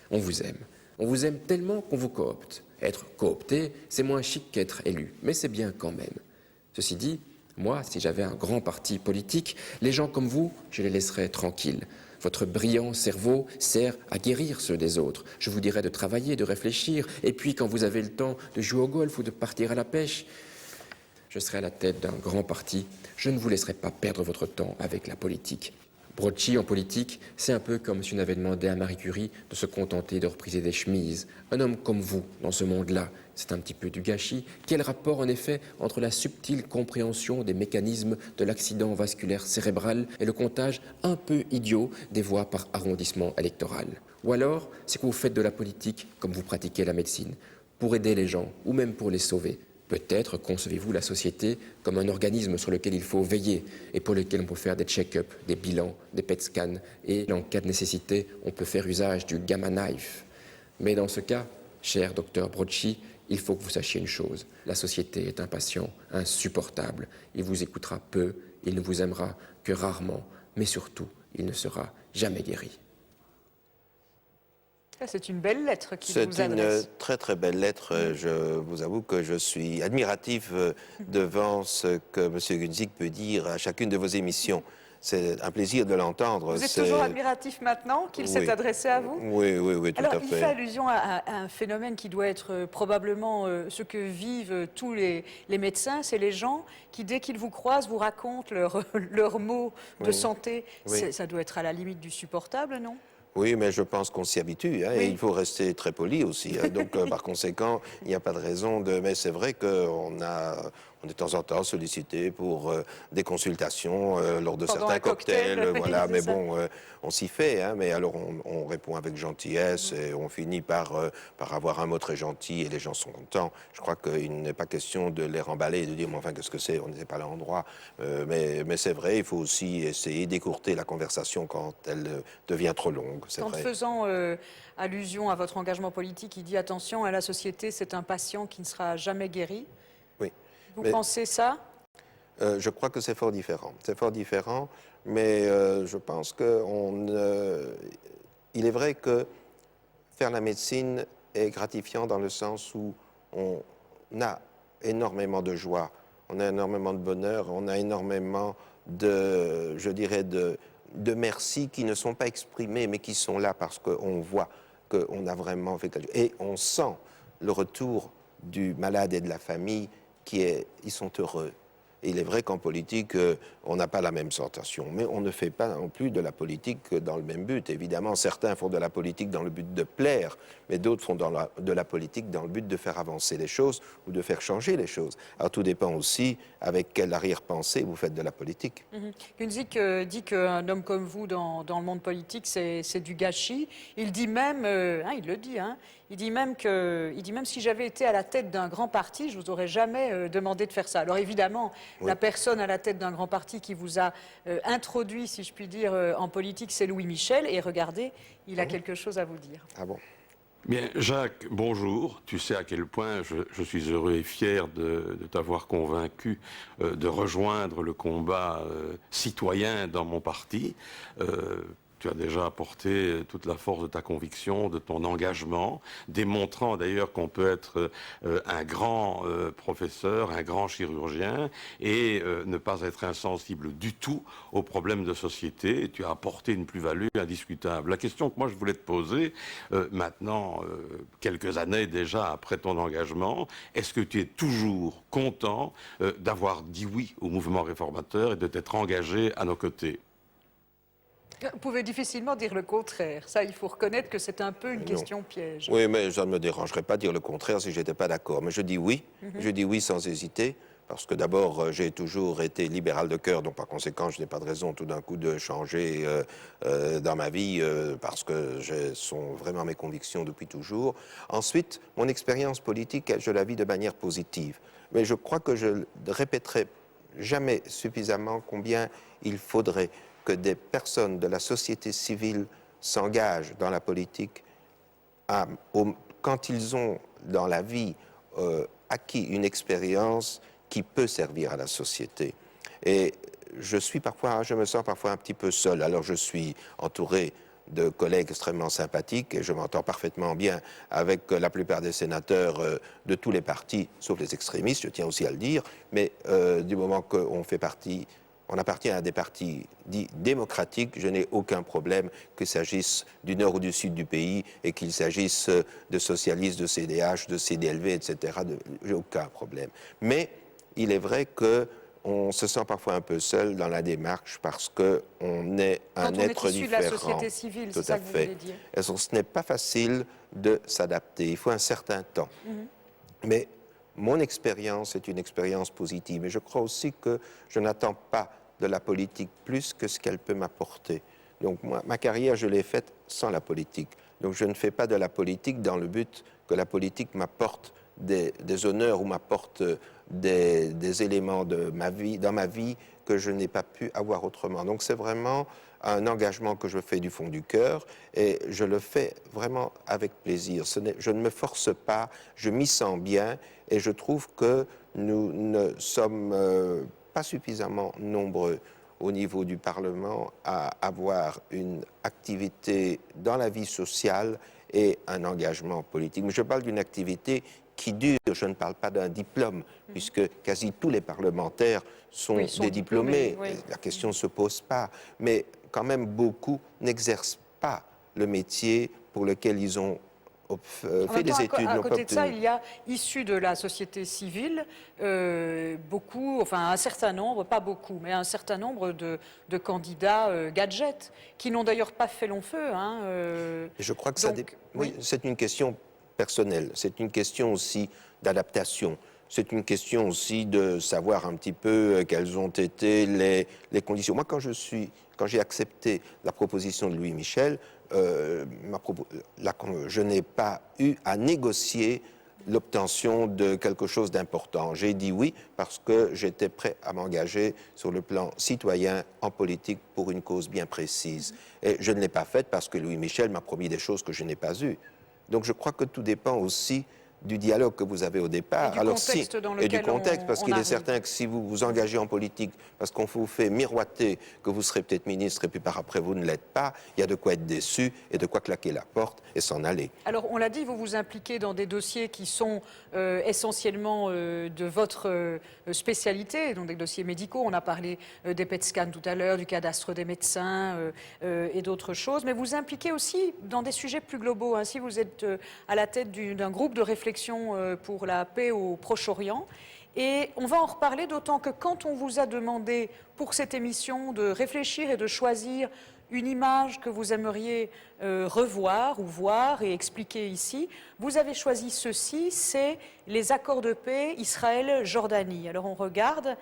[SPEAKER 12] On vous aime. On vous aime tellement qu'on vous coopte. Être coopté, c'est moins chic qu'être élu, mais c'est bien quand même. Ceci dit, moi, si j'avais un grand parti politique, les gens comme vous, je les laisserais tranquilles. Votre brillant cerveau sert à guérir ceux des autres. Je vous dirais de travailler, de réfléchir, et puis quand vous avez le temps de jouer au golf ou de partir à la pêche, je serai à la tête d'un grand parti. Je ne vous laisserai pas perdre votre temps avec la politique. Brocchi en politique, c'est un peu comme si on avait demandé à Marie Curie de se contenter de repriser des chemises. Un homme comme vous, dans ce monde-là, c'est un petit peu du gâchis. Quel rapport, en effet, entre la subtile compréhension des mécanismes de l'accident vasculaire cérébral et le comptage un peu idiot des voix par arrondissement électoral? Ou alors, c'est que vous faites de la politique comme vous pratiquez la médecine, pour aider les gens, ou même pour les sauver. Peut-être concevez-vous la société comme un organisme sur lequel il faut veiller et pour lequel on peut faire des check-ups, des bilans, des PET scans et en cas de nécessité, on peut faire usage du gamma knife. Mais dans ce cas, cher docteur Brocchi, il faut que vous sachiez une chose. La société est un patient insupportable. Il vous écoutera peu, il ne vous aimera que rarement, mais surtout, il ne sera jamais guéri.
[SPEAKER 1] C'est une belle lettre qu'il vous adresse.
[SPEAKER 2] C'est une très très belle lettre. Je vous avoue que je suis admiratif devant ce que M. Gunzig peut dire à chacune de vos émissions. C'est un plaisir de l'entendre.
[SPEAKER 1] Vous êtes toujours admiratif maintenant qu'il s'est adressé à vous?
[SPEAKER 2] Oui, tout à fait.
[SPEAKER 1] Alors, il fait allusion à un phénomène qui doit être probablement ce que vivent tous les médecins. C'est les gens qui, dès qu'ils vous croisent, vous racontent leurs mots de santé. Ça doit être à la limite du supportable, non?
[SPEAKER 2] Oui, mais je pense qu'on s'y habitue, et il faut rester très poli aussi. Donc, par conséquent, il n'y a pas de raison de... Mais c'est vrai qu'on est de temps en temps sollicité pour des consultations lors de certains cocktails, voilà. Mais bon, on s'y fait, mais alors on répond avec gentillesse et on finit par avoir un mot très gentil et les gens sont contents. Je crois qu'il n'est pas question de les remballer et de dire, mais enfin, qu'est-ce que c'est? On n'était pas là en droit. Mais c'est vrai, il faut aussi essayer d'écourter la conversation quand elle devient trop longue.
[SPEAKER 1] En faisant allusion à votre engagement politique, il dit attention à la société, c'est un patient qui ne sera jamais guéri.
[SPEAKER 2] Oui.
[SPEAKER 1] Vous pensez ça?
[SPEAKER 2] Je crois que c'est fort différent. C'est fort différent, mais je pense que il est vrai que faire la médecine est gratifiant dans le sens où on a énormément de joie, on a énormément de bonheur, on a énormément de, je dirais, de merci qui ne sont pas exprimés, mais qui sont là parce qu'on voit qu'on a vraiment fait quelque chose. Et on sent le retour du malade et de la famille ils sont heureux. Et il est vrai qu'en politique, on n'a pas la même sensation, mais on ne fait pas non plus de la politique dans le même but. Évidemment, certains font de la politique dans le but de plaire, mais d'autres font de la politique dans le but de faire avancer les choses ou de faire changer les choses. Alors tout dépend aussi avec quelle arrière-pensée vous faites de la politique.
[SPEAKER 1] Kunzik dit qu'un homme comme vous dans le monde politique, c'est du gâchis. Il dit même, il le dit, il dit même si j'avais été à la tête d'un grand parti, je ne vous aurais jamais demandé de faire ça. Alors évidemment, la personne à la tête d'un grand parti qui vous a introduit, si je puis dire, en politique, c'est Louis Michel. Et regardez, il a quelque chose à vous dire.
[SPEAKER 2] Ah bon?
[SPEAKER 13] Bien, Jacques, bonjour. Tu sais à quel point je suis heureux et fier de t'avoir convaincu de rejoindre le combat citoyen dans mon parti. Tu as déjà apporté toute la force de ta conviction, de ton engagement, démontrant d'ailleurs qu'on peut être un grand professeur, un grand chirurgien et ne pas être insensible du tout aux problèmes de société. Et tu as apporté une plus-value indiscutable. La question que moi je voulais te poser, maintenant, quelques années déjà après ton engagement, est-ce que tu es toujours content d'avoir dit oui au mouvement réformateur et de t'être engagé à nos côtés ?
[SPEAKER 1] Vous pouvez difficilement dire le contraire. Ça, il faut reconnaître que c'est un peu une question piège.
[SPEAKER 2] Oui, mais ça ne me dérangerait pas de dire le contraire si je n'étais pas d'accord. Mais je dis oui. Je dis oui sans hésiter. Parce que d'abord, j'ai toujours été libéral de cœur, donc par conséquent, je n'ai pas de raison tout d'un coup de changer dans ma vie, parce que ce sont vraiment mes convictions depuis toujours. Ensuite, mon expérience politique, je la vis de manière positive. Mais je crois que je ne répéterai jamais suffisamment combien il faudrait que des personnes de la société civile s'engagent dans la politique quand ils ont dans la vie acquis une expérience qui peut servir à la société. Et je me sens parfois un petit peu seul. Alors je suis entouré de collègues extrêmement sympathiques et je m'entends parfaitement bien avec la plupart des sénateurs de tous les partis, sauf les extrémistes, je tiens aussi à le dire, mais du moment qu'on fait partie, on appartient à des partis dits démocratiques, je n'ai aucun problème qu'il s'agisse du nord ou du sud du pays et qu'il s'agisse de socialistes, de CDH, de CDLV, etc. J'ai aucun problème. Mais il est vrai qu'on se sent parfois un peu seul dans la démarche parce qu'on est un être différent. Quand on est issu de la société civile, c'est ça que vous voulez dire. Et ce n'est pas facile de s'adapter, il faut un certain temps. Mais mon expérience est une expérience positive et je crois aussi que je n'attends pas de la politique plus que ce qu'elle peut m'apporter. Donc moi, ma carrière, je l'ai faite sans la politique. Donc je ne fais pas de la politique dans le but que la politique m'apporte des honneurs ou m'apporte des éléments de ma vie, dans ma vie que je n'ai pas pu avoir autrement. Donc c'est vraiment un engagement que je fais du fond du cœur et je le fais vraiment avec plaisir. Je ne me force pas, je m'y sens bien et je trouve que nous ne sommes pas suffisamment nombreux au niveau du Parlement à avoir une activité dans la vie sociale et un engagement politique. Mais je parle d'une activité qui dure, je ne parle pas d'un diplôme, puisque quasi tous les parlementaires sont des diplômés. La question ne se pose pas. Mais quand même, beaucoup n'exercent pas le métier pour lequel ils ont fait des études.
[SPEAKER 1] À côté de ça, il y a, issus de la société civile, beaucoup, enfin un certain nombre, pas beaucoup, mais un certain nombre de candidats gadgets, qui n'ont d'ailleurs pas fait long feu.
[SPEAKER 2] Et je crois que c'est une question personnelle, c'est une question aussi d'adaptation. C'est une question aussi de savoir un petit peu quelles ont été les conditions. Moi, quand j'ai accepté la proposition de Louis Michel, je n'ai pas eu à négocier l'obtention de quelque chose d'important. J'ai dit oui parce que j'étais prêt à m'engager sur le plan citoyen en politique pour une cause bien précise. Et je ne l'ai pas faite parce que Louis Michel m'a promis des choses que je n'ai pas eues. Donc je crois que tout dépend aussi du dialogue que vous avez au départ.
[SPEAKER 1] Et du contexte dans
[SPEAKER 2] et du
[SPEAKER 1] lequel
[SPEAKER 2] contexte, parce
[SPEAKER 1] on
[SPEAKER 2] qu'il est
[SPEAKER 1] arrive.
[SPEAKER 2] certain que si vous vous engagez en politique, parce qu'on vous fait miroiter que vous serez peut-être ministre et puis par après vous ne l'êtes pas, il y a de quoi être déçu et de quoi claquer la porte et s'en aller.
[SPEAKER 1] Alors, on l'a dit, vous vous impliquez dans des dossiers qui sont essentiellement de votre spécialité, donc des dossiers médicaux. On a parlé des PET scans tout à l'heure, du cadastre des médecins et d'autres choses. Mais vous impliquez aussi dans des sujets plus globaux. Ainsi, vous êtes à la tête d'un groupe de réflexion pour la paix au Proche-Orient. Et on va en reparler, d'autant que quand on vous a demandé pour cette émission de réfléchir et de choisir une image que vous aimeriez revoir ou voir et expliquer ici, vous avez choisi ceci, c'est les accords de paix Israël-Jordanie. Alors on regarde.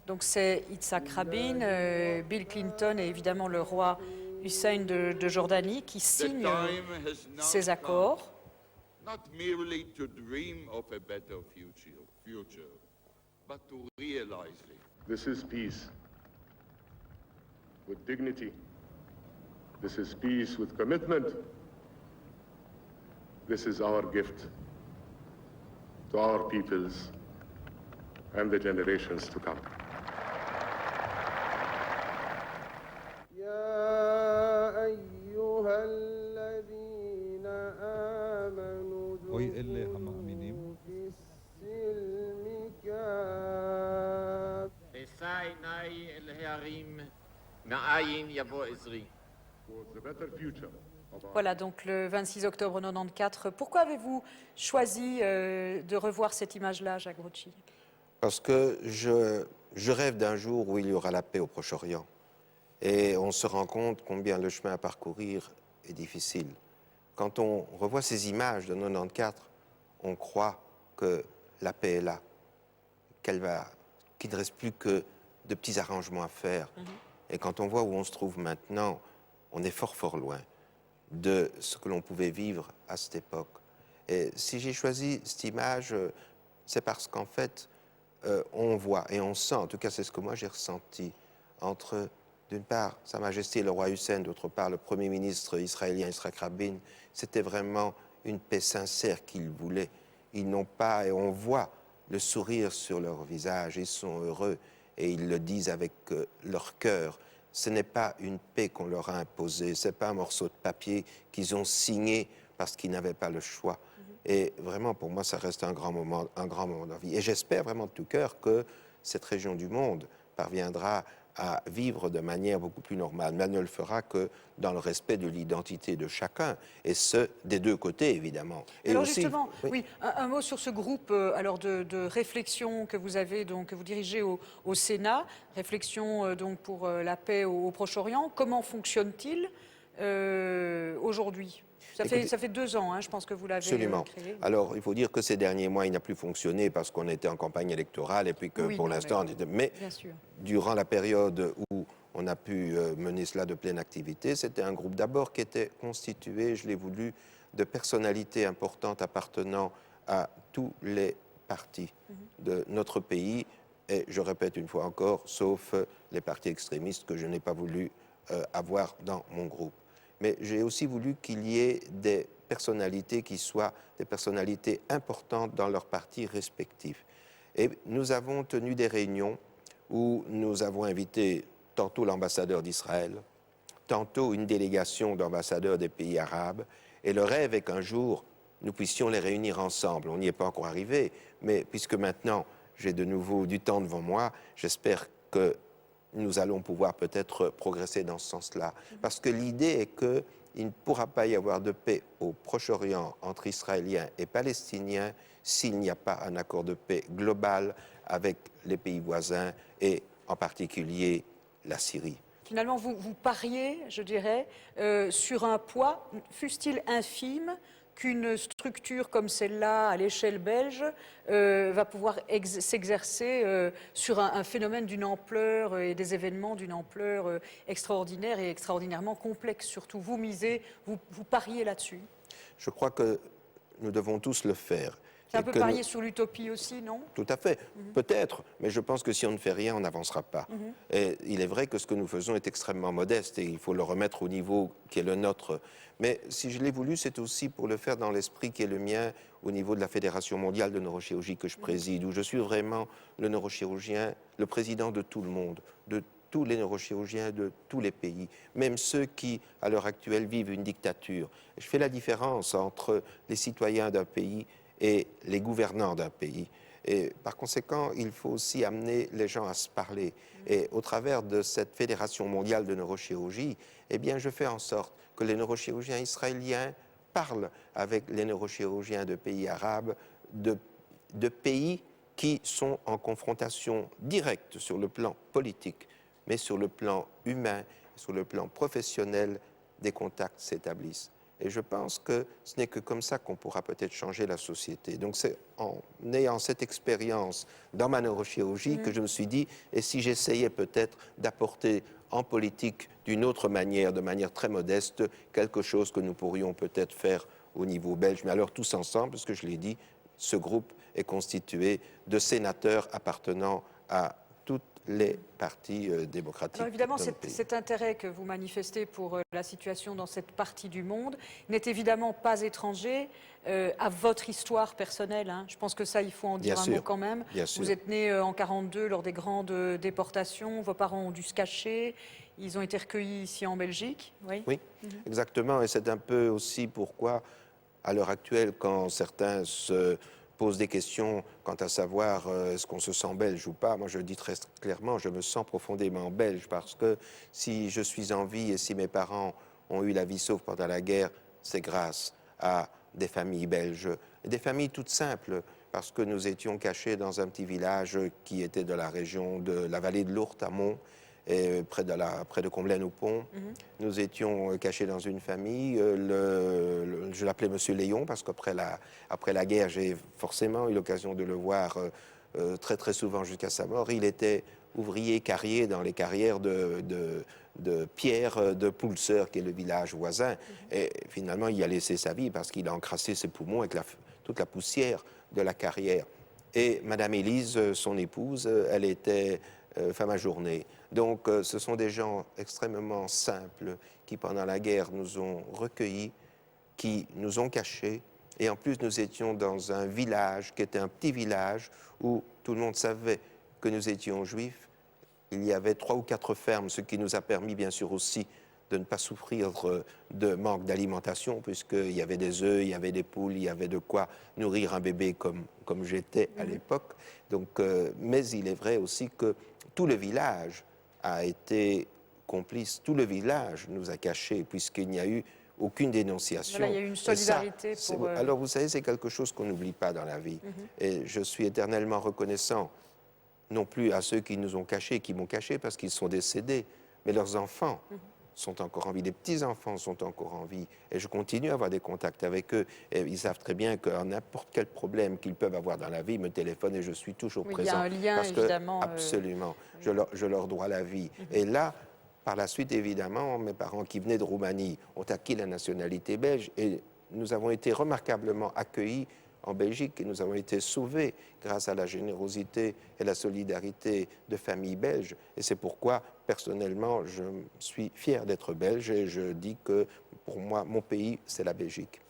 [SPEAKER 1] Donc c'est Yitzhak Rabin, Bill Clinton et évidemment le roi Hussein de Jordanie qui signent ces accords.
[SPEAKER 14] Not merely to dream of a better future, but to realize it.
[SPEAKER 15] This is peace with dignity. This is peace with commitment. This is our gift to our peoples and the generations to come.
[SPEAKER 1] Voilà, donc le 26 octobre 1994. Pourquoi avez-vous choisi de revoir cette image-là, Jacques Brotchi?
[SPEAKER 2] Parce que je rêve d'un jour où il y aura la paix au Proche-Orient. Et on se rend compte combien le chemin à parcourir est difficile. Quand on revoit ces images de 1994, on croit que la paix est là, qu'il ne reste plus que de petits arrangements à faire. Et quand on voit où on se trouve maintenant, on est fort loin de ce que l'on pouvait vivre à cette époque. Et si j'ai choisi cette image, c'est parce qu'en fait, on voit et on sent, en tout cas c'est ce que moi j'ai ressenti, entre d'une part Sa Majesté le roi Hussein, d'autre part le Premier ministre israélien Yitzhak Rabin, c'était vraiment une paix sincère qu'ils voulaient. Ils n'ont pas, et on voit le sourire sur leur visage, ils sont heureux et ils le disent avec leur cœur. Ce n'est pas une paix qu'on leur a imposée, ce n'est pas un morceau de papier qu'ils ont signé parce qu'ils n'avaient pas le choix. Et vraiment, pour moi, ça reste un grand moment de vie. Et j'espère vraiment de tout cœur que cette région du monde parviendra à vivre de manière beaucoup plus normale. Mais elle ne le fera que dans le respect de l'identité de chacun, et ce, des deux côtés, évidemment. Et
[SPEAKER 1] alors
[SPEAKER 2] aussi,
[SPEAKER 1] justement, oui, un mot sur ce groupe alors de réflexion que vous avez, donc, que vous dirigez au Sénat, réflexion donc pour la paix au Proche-Orient. Comment fonctionne-t-il aujourd'hui ? Ça fait 2 ans, hein, je pense que vous l'avez créé.
[SPEAKER 2] Alors, il faut dire que ces derniers mois, il n'a plus fonctionné parce qu'on était en campagne électorale et puis que pour l'instant, mais durant la période où on a pu mener cela de pleine activité, c'était un groupe d'abord qui était constitué, je l'ai voulu, de personnalités importantes appartenant à tous les partis de notre pays, et je répète une fois encore, sauf les partis extrémistes que je n'ai pas voulu avoir dans mon groupe. Mais j'ai aussi voulu qu'il y ait des personnalités qui soient des personnalités importantes dans leurs partis respectifs. Et nous avons tenu des réunions où nous avons invité tantôt l'ambassadeur d'Israël, tantôt une délégation d'ambassadeurs des pays arabes. Et le rêve est qu'un jour, nous puissions les réunir ensemble. On n'y est pas encore arrivé, mais puisque maintenant j'ai de nouveau du temps devant moi, j'espère que nous allons pouvoir peut-être progresser dans ce sens-là. Parce que l'idée est qu'il ne pourra pas y avoir de paix au Proche-Orient entre Israéliens et Palestiniens s'il n'y a pas un accord de paix global avec les pays voisins et en particulier la Syrie.
[SPEAKER 1] Finalement, vous pariez, je dirais, sur un poids, fût-il infime, qu'une structure comme celle-là, à l'échelle belge, va pouvoir s'exercer sur un phénomène d'une ampleur et des événements d'une ampleur extraordinaire et extraordinairement complexe. Surtout, vous misez, vous pariez là-dessus.
[SPEAKER 2] Je crois que nous devons tous le faire.
[SPEAKER 1] C'est un peu parier sur l'utopie aussi, non?
[SPEAKER 2] Tout à fait, peut-être, mais je pense que si on ne fait rien, on n'avancera pas. Et il est vrai que ce que nous faisons est extrêmement modeste et il faut le remettre au niveau qui est le nôtre. Mais si je l'ai voulu, c'est aussi pour le faire dans l'esprit qui est le mien au niveau de la Fédération mondiale de neurochirurgie que je préside, où je suis vraiment le neurochirurgien, le président de tout le monde, de tous les neurochirurgiens de tous les pays, même ceux qui, à l'heure actuelle, vivent une dictature. Je fais la différence entre les citoyens d'un pays et les gouvernants d'un pays. Et par conséquent, il faut aussi amener les gens à se parler. Et au travers de cette Fédération mondiale de neurochirurgie, eh bien, je fais en sorte que les neurochirurgiens israéliens parlent avec les neurochirurgiens de pays arabes, de pays qui sont en confrontation directe sur le plan politique, mais sur le plan humain, sur le plan professionnel, des contacts s'établissent. Et je pense que ce n'est que comme ça qu'on pourra peut-être changer la société. Donc c'est en ayant cette expérience dans ma neurochirurgie que je me suis dit, et si j'essayais peut-être d'apporter en politique d'une autre manière, de manière très modeste, quelque chose que nous pourrions peut-être faire au niveau belge. Mais alors tous ensemble, parce que je l'ai dit, ce groupe est constitué de sénateurs appartenant à toutes les partis démocratiques.
[SPEAKER 1] Alors évidemment, cet intérêt que vous manifestez pour la situation dans cette partie du monde n'est évidemment pas étranger à votre histoire personnelle. Hein. Je pense que ça, il faut en dire un mot quand même. Vous êtes né en 1942 lors des grandes déportations, vos parents ont dû se cacher, ils ont été recueillis ici en Belgique. Oui,
[SPEAKER 2] exactement, et c'est un peu aussi pourquoi, à l'heure actuelle, quand certains se pose des questions quant à savoir est-ce qu'on se sent belge ou pas. Moi, je dis très clairement, je me sens profondément belge parce que si je suis en vie et si mes parents ont eu la vie sauve pendant la guerre, c'est grâce à des familles belges, des familles toutes simples, parce que nous étions cachés dans un petit village qui était de la région de la vallée de l'Ourthe, à Mont, et près de Comblaine-au-Pont. Nous étions cachés dans une famille. Je l'appelais Monsieur Léon parce qu'après la guerre, j'ai forcément eu l'occasion de le voir très très souvent jusqu'à sa mort. Il était ouvrier carrier dans les carrières de Pierre de Poulseur, qui est le village voisin. Et finalement, il a laissé sa vie parce qu'il a encrassé ses poumons avec toute la poussière de la carrière. Et Madame Élise, son épouse, elle était femme à journée. Donc, ce sont des gens extrêmement simples qui, pendant la guerre, nous ont recueillis, qui nous ont cachés. Et en plus, nous étions dans un village qui était un petit village où tout le monde savait que nous étions juifs. Il y avait 3 ou 4 fermes, ce qui nous a permis, bien sûr, aussi de ne pas souffrir de manque d'alimentation, puisqu'il y avait des œufs, il y avait des poules, il y avait de quoi nourrir un bébé comme j'étais à l'époque. Donc, mais il est vrai aussi que tout le village a été complice, tout le village nous a cachés, puisqu'il n'y a eu aucune dénonciation.
[SPEAKER 1] Voilà, il y a eu une solidarité pour...
[SPEAKER 2] Alors, vous savez, c'est quelque chose qu'on n'oublie pas dans la vie. Et je suis éternellement reconnaissant, non plus à ceux qui nous ont cachés, qui m'ont caché parce qu'ils sont décédés, mais leurs enfants sont encore en vie, les petits-enfants sont encore en vie. Et je continue à avoir des contacts avec eux. Et ils savent très bien qu'à n'importe quel problème qu'ils peuvent avoir dans la vie, ils me téléphonent et je suis toujours présent.
[SPEAKER 1] Il y a un lien,
[SPEAKER 2] parce que,
[SPEAKER 1] évidemment.
[SPEAKER 2] Absolument. Je leur dois la vie. Et là, par la suite, évidemment, mes parents qui venaient de Roumanie ont acquis la nationalité belge et nous avons été remarquablement accueillis en Belgique et nous avons été sauvés grâce à la générosité et la solidarité de familles belges. Et c'est pourquoi, personnellement, je suis fier d'être belge et je dis que, pour moi, mon pays, c'est la Belgique.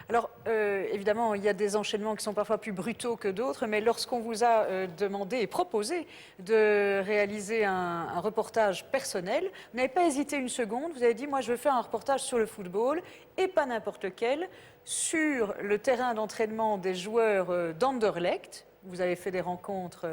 [SPEAKER 1] Alors, évidemment, il y a des enchaînements qui sont parfois plus brutaux que d'autres, mais lorsqu'on vous a demandé et proposé de réaliser un reportage personnel, vous n'avez pas hésité une seconde, vous avez dit, moi je veux faire un reportage sur le football, et pas n'importe lequel, sur le terrain d'entraînement des joueurs d'Anderlecht. Vous avez fait des rencontres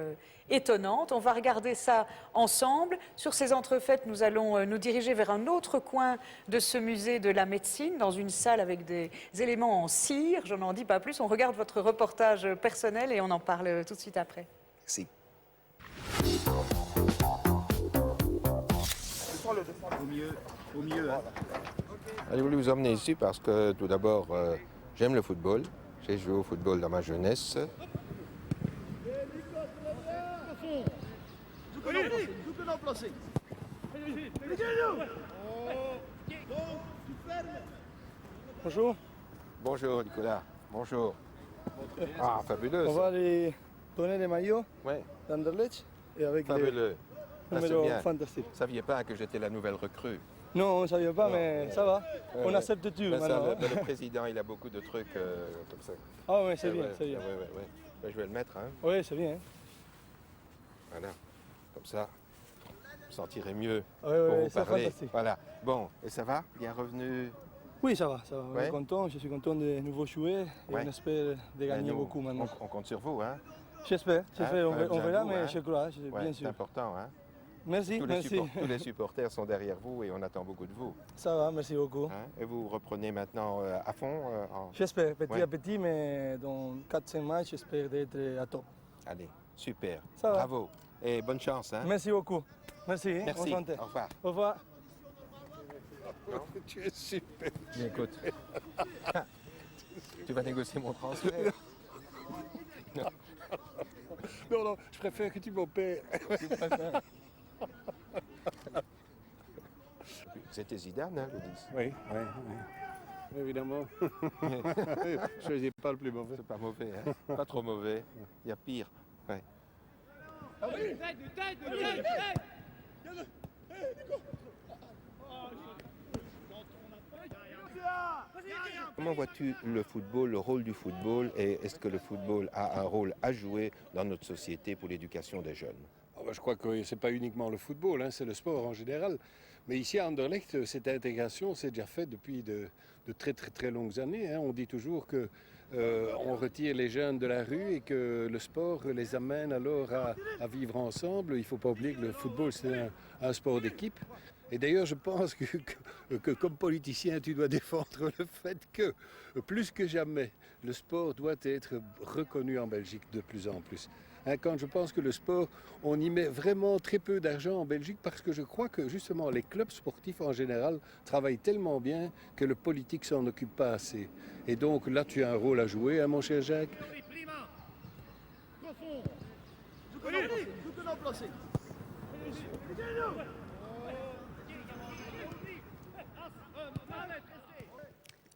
[SPEAKER 1] étonnantes. On va regarder ça ensemble. Sur ces entrefaites, nous allons nous diriger vers un autre coin de ce musée de la médecine, dans une salle avec des éléments en cire. Je n'en dis pas plus. On regarde votre reportage personnel et on en parle tout de suite après.
[SPEAKER 2] Merci.
[SPEAKER 16] Au mieux. Hein.
[SPEAKER 2] J'ai voulu vous emmener ici parce que, tout d'abord, j'aime le football. J'ai joué au football dans ma jeunesse.
[SPEAKER 16] Bonjour.
[SPEAKER 2] Bonjour Nicolas, bonjour. Ah, fabuleux.
[SPEAKER 17] On va les donner les maillots
[SPEAKER 2] Ouais.
[SPEAKER 17] d'Anderlecht et avec
[SPEAKER 2] Fabuleux.
[SPEAKER 17] les
[SPEAKER 2] Ah, c'est
[SPEAKER 17] numéros
[SPEAKER 2] bien.
[SPEAKER 17] fantastiques.
[SPEAKER 2] Vous ne saviez pas que j'étais la nouvelle recrue.
[SPEAKER 17] Non, on ne savait pas,
[SPEAKER 2] Non,
[SPEAKER 17] mais ça va. On
[SPEAKER 2] ouais.
[SPEAKER 17] accepte tout
[SPEAKER 2] Ben ça,
[SPEAKER 17] maintenant.
[SPEAKER 2] le président, il a beaucoup de trucs comme ça.
[SPEAKER 17] Ah oui, c'est bien,
[SPEAKER 2] ouais,
[SPEAKER 17] c'est bien.
[SPEAKER 2] ouais. Ben, je vais le mettre. Hein.
[SPEAKER 17] Oui, c'est bien.
[SPEAKER 2] Voilà. Comme ça, vous sentirez mieux
[SPEAKER 17] Ouais,
[SPEAKER 2] pour
[SPEAKER 17] ouais,
[SPEAKER 2] vous
[SPEAKER 17] c'est
[SPEAKER 2] parler.
[SPEAKER 17] fantastique.
[SPEAKER 2] Voilà. Bon, et ça va? Bien revenu?
[SPEAKER 17] Oui, ça va, ça va. On
[SPEAKER 2] Ouais.
[SPEAKER 17] est content, je suis content de nouveau jouer et
[SPEAKER 2] Ouais.
[SPEAKER 17] on espère de gagner
[SPEAKER 2] nous,
[SPEAKER 17] beaucoup maintenant.
[SPEAKER 2] On compte sur vous, hein?
[SPEAKER 17] J'espère,
[SPEAKER 2] Hein,
[SPEAKER 17] on verra,
[SPEAKER 2] vous,
[SPEAKER 17] mais
[SPEAKER 2] hein?
[SPEAKER 17] je crois,
[SPEAKER 2] Ouais,
[SPEAKER 17] bien
[SPEAKER 2] c'est
[SPEAKER 17] sûr.
[SPEAKER 2] important, hein?
[SPEAKER 17] Merci, merci.
[SPEAKER 2] Tous les supporters sont derrière vous et on attend beaucoup de vous.
[SPEAKER 17] Ça va, merci beaucoup.
[SPEAKER 2] Hein? Et vous reprenez maintenant à fond
[SPEAKER 17] J'espère, petit
[SPEAKER 2] Ouais.
[SPEAKER 17] à petit, mais dans 4-5 matchs, j'espère d'être à top.
[SPEAKER 2] Allez, super.
[SPEAKER 17] Ça va.
[SPEAKER 2] Bravo. Et bonne chance. Hein?
[SPEAKER 17] Merci beaucoup. Merci.
[SPEAKER 2] Merci.
[SPEAKER 17] Enchanté.
[SPEAKER 2] Au revoir.
[SPEAKER 17] Au revoir.
[SPEAKER 2] Tu es super.
[SPEAKER 18] Bien, écoute.
[SPEAKER 2] Tu vas négocier mon transfert.
[SPEAKER 18] Non, non, je préfère que tu m'opères.
[SPEAKER 2] C'était Zidane, hein, le 10.
[SPEAKER 18] Oui, oui, oui. Évidemment. Je choisis pas le plus mauvais.
[SPEAKER 2] C'est pas mauvais, hein? Pas trop mauvais. Il y a pire. Ouais. Comment vois-tu le football, le rôle du football, et est-ce que le football a un rôle à jouer dans notre société pour l'éducation des jeunes?
[SPEAKER 18] Je crois que ce n'est pas uniquement le football, hein, c'est le sport en général. Mais ici à Anderlecht, cette intégration s'est déjà faite depuis de très très très longues années. Hein. On dit toujours que on retire les jeunes de la rue et que le sport les amène alors à vivre ensemble. Il ne faut pas oublier que le football c'est un sport d'équipe. Et d'ailleurs, je pense que comme politicien, tu dois défendre le fait que, plus que jamais, le sport doit être reconnu en Belgique de plus en plus. Hein, quand je pense que le sport, on y met vraiment très peu d'argent en Belgique parce que je crois que justement les clubs sportifs en général travaillent tellement bien que le politique s'en occupe pas assez. Et donc là, tu as un rôle à jouer, hein, mon cher Jacques.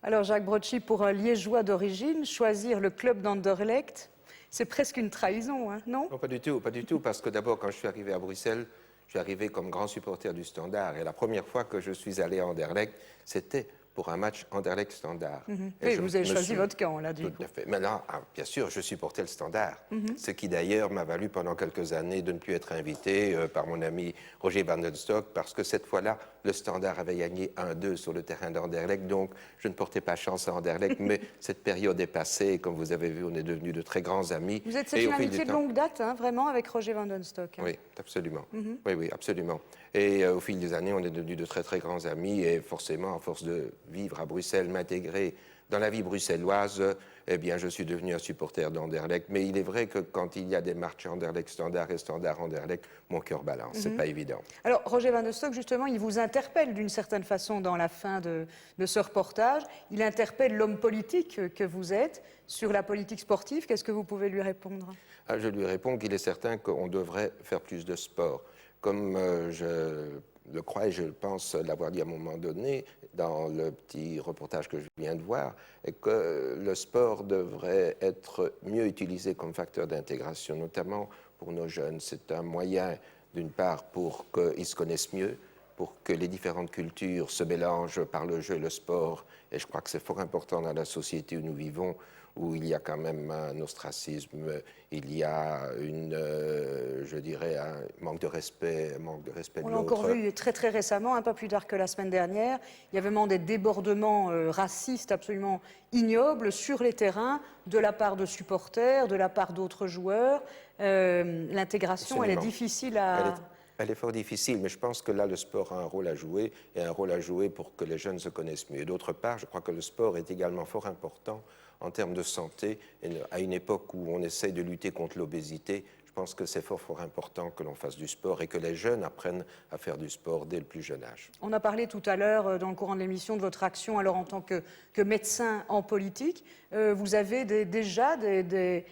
[SPEAKER 1] Alors Jacques Brocchi, pour un Liégeois d'origine, choisir le club d'Anderlecht, c'est presque une trahison, hein, non?
[SPEAKER 2] Non, pas du tout, parce que d'abord, quand je suis arrivé à Bruxelles, je suis arrivé comme grand supporter du Standard. Et la première fois que je suis allé à Anderlecht, c'était pour un match Anderlecht-Standard.
[SPEAKER 1] Oui, vous avez choisi votre camp, là, du coup.
[SPEAKER 2] Tout à fait. Maintenant, bien sûr, je supportais le Standard. Ce qui, d'ailleurs, m'a valu pendant quelques années de ne plus être invité par mon ami Roger Van den Stock, parce que cette fois-là, le Standard avait gagné 1-2 sur le terrain d'Anderlecht. Donc, je ne portais pas chance à Anderlecht, mais cette période est passée. Et comme vous avez vu, on est devenus de très grands amis.
[SPEAKER 1] Vous êtes c'est une amitié de longue date, hein, vraiment, avec Roger Van den Stock. Hein.
[SPEAKER 2] Oui, absolument. Oui, absolument. Et au fil des années, on est devenus de très, très grands amis. Et forcément, à force de vivre à Bruxelles, m'intégrer dans la vie bruxelloise, eh bien, je suis devenu un supporter d'Anderlecht. Mais il est vrai que quand il y a des matchs Anderlecht-Standard et Standard-Anderlecht, mon cœur balance. C'est pas évident.
[SPEAKER 1] Alors, Roger Van den Stock, justement, il vous interpelle d'une certaine façon dans la fin de ce reportage. Il interpelle l'homme politique que vous êtes sur la politique sportive. Qu'est-ce que vous pouvez lui répondre?
[SPEAKER 2] Je lui réponds qu'il est certain qu'on devrait faire plus de sport. Comme je le crois et je pense l'avoir dit à un moment donné dans le petit reportage que je viens de voir, et que le sport devrait être mieux utilisé comme facteur d'intégration, notamment pour nos jeunes. C'est un moyen, d'une part, pour qu'ils se connaissent mieux, pour que les différentes cultures se mélangent par le jeu et le sport. Et je crois que c'est fort important dans la société où nous vivons, où il y a quand même un ostracisme, il y a je dirais, un manque de respect de l'autre.
[SPEAKER 1] On l'a encore vu très très récemment, un peu plus tard que la semaine dernière. Il y avait vraiment des débordements racistes absolument ignobles sur les terrains de la part de supporters, de la part d'autres joueurs. L'intégration, elle est difficile à...
[SPEAKER 2] Elle est fort difficile, mais je pense que là, le sport a un rôle à jouer, et un rôle à jouer pour que les jeunes se connaissent mieux. D'autre part, je crois que le sport est également fort important en termes de santé. Et à une époque où on essaye de lutter contre l'obésité, je pense que c'est fort important que l'on fasse du sport et que les jeunes apprennent à faire du sport dès le plus jeune âge.
[SPEAKER 1] On a parlé tout à l'heure, dans le courant de l'émission, de votre action alors en tant que médecin en politique. Vous avez déjà des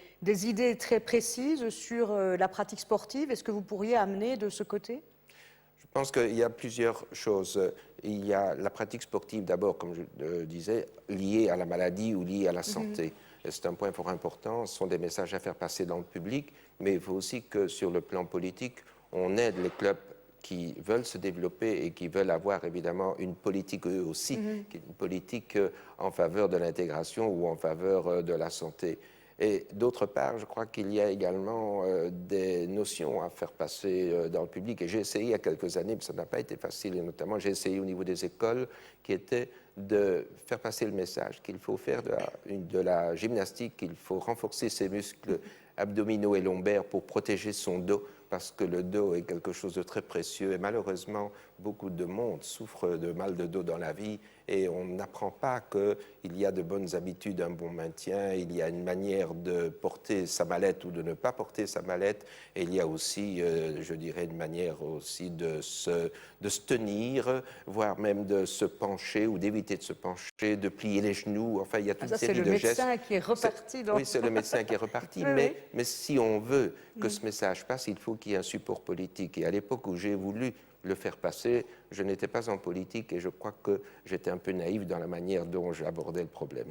[SPEAKER 1] idées très précises sur la pratique sportive. Est-ce que vous pourriez amener de ce côté ?
[SPEAKER 2] Je pense qu'il y a plusieurs choses. il y a la pratique sportive d'abord, comme je le disais, liée à la maladie ou liée à la santé. Et c'est un point fort important. Ce sont des messages à faire passer dans le public, mais il faut aussi que sur le plan politique, on aide les clubs qui veulent se développer et qui veulent avoir évidemment une politique eux aussi, une politique en faveur de l'intégration ou en faveur de la santé. Et d'autre part, je crois qu'il y a également des notions à faire passer dans le public. Et j'ai essayé il y a quelques années, mais ça n'a pas été facile, et notamment j'ai essayé au niveau des écoles, qui était de faire passer le message qu'il faut faire de la gymnastique, qu'il faut renforcer ses muscles abdominaux et lombaires pour protéger son dos, parce que le dos est quelque chose de très précieux. Et malheureusement, beaucoup de monde souffre de mal de dos dans la vie et on n'apprend pas qu'il y a de bonnes habitudes, un bon maintien, il y a une manière de porter sa mallette ou de ne pas porter sa mallette, et il y a aussi, je dirais, une manière aussi de se tenir, voire même de se pencher ou d'éviter de se pencher, de plier les genoux, enfin il y a toute une série de gestes.
[SPEAKER 1] C'est le médecin qui est reparti.
[SPEAKER 2] Oui, c'est le médecin qui est reparti, mais si on veut que ce message passe, il faut qu'il y ait un support politique. Et à l'époque où j'ai voulu le faire passer, je n'étais pas en politique et je crois que j'étais un peu naïf dans la manière dont j'abordais le problème.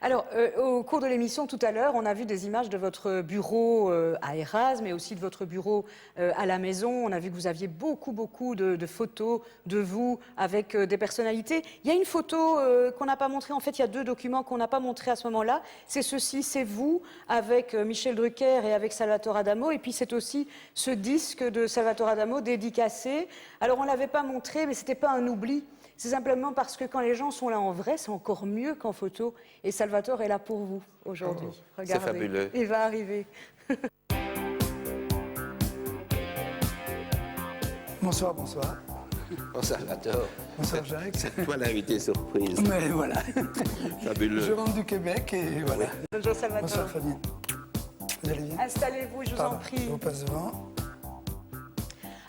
[SPEAKER 1] Alors, au cours de l'émission tout à l'heure, on a vu des images de votre bureau à Erasme, mais aussi de votre bureau à la maison. On a vu que vous aviez beaucoup de photos de vous avec des personnalités. Il y a une photo qu'on n'a pas montrée. En fait, il y a deux documents qu'on n'a pas montrés à ce moment-là. C'est ceci, c'est vous avec Michel Drucker et avec Salvatore Adamo. Et puis, c'est aussi ce disque de Salvatore Adamo dédicacé. Alors, on ne l'avait pas montré, mais ce n'était pas un oubli. C'est simplement parce que quand les gens sont là en vrai, c'est encore mieux qu'en photo. Et Salvatore est là pour vous aujourd'hui. Regardez,
[SPEAKER 2] c'est fabuleux.
[SPEAKER 1] Il va arriver.
[SPEAKER 19] Bonsoir, bonsoir.
[SPEAKER 2] Bonsoir Salvatore.
[SPEAKER 19] Bonsoir Jacques.
[SPEAKER 2] C'est toi l'invité surprise.
[SPEAKER 19] Mais voilà.
[SPEAKER 2] Fabuleux.
[SPEAKER 19] Je rentre du Québec et voilà.
[SPEAKER 1] Bonjour Salvatore.
[SPEAKER 19] Bonsoir Fabien. Vous allez bien?
[SPEAKER 1] Installez-vous, je vous en prie.
[SPEAKER 19] Je vous passe devant.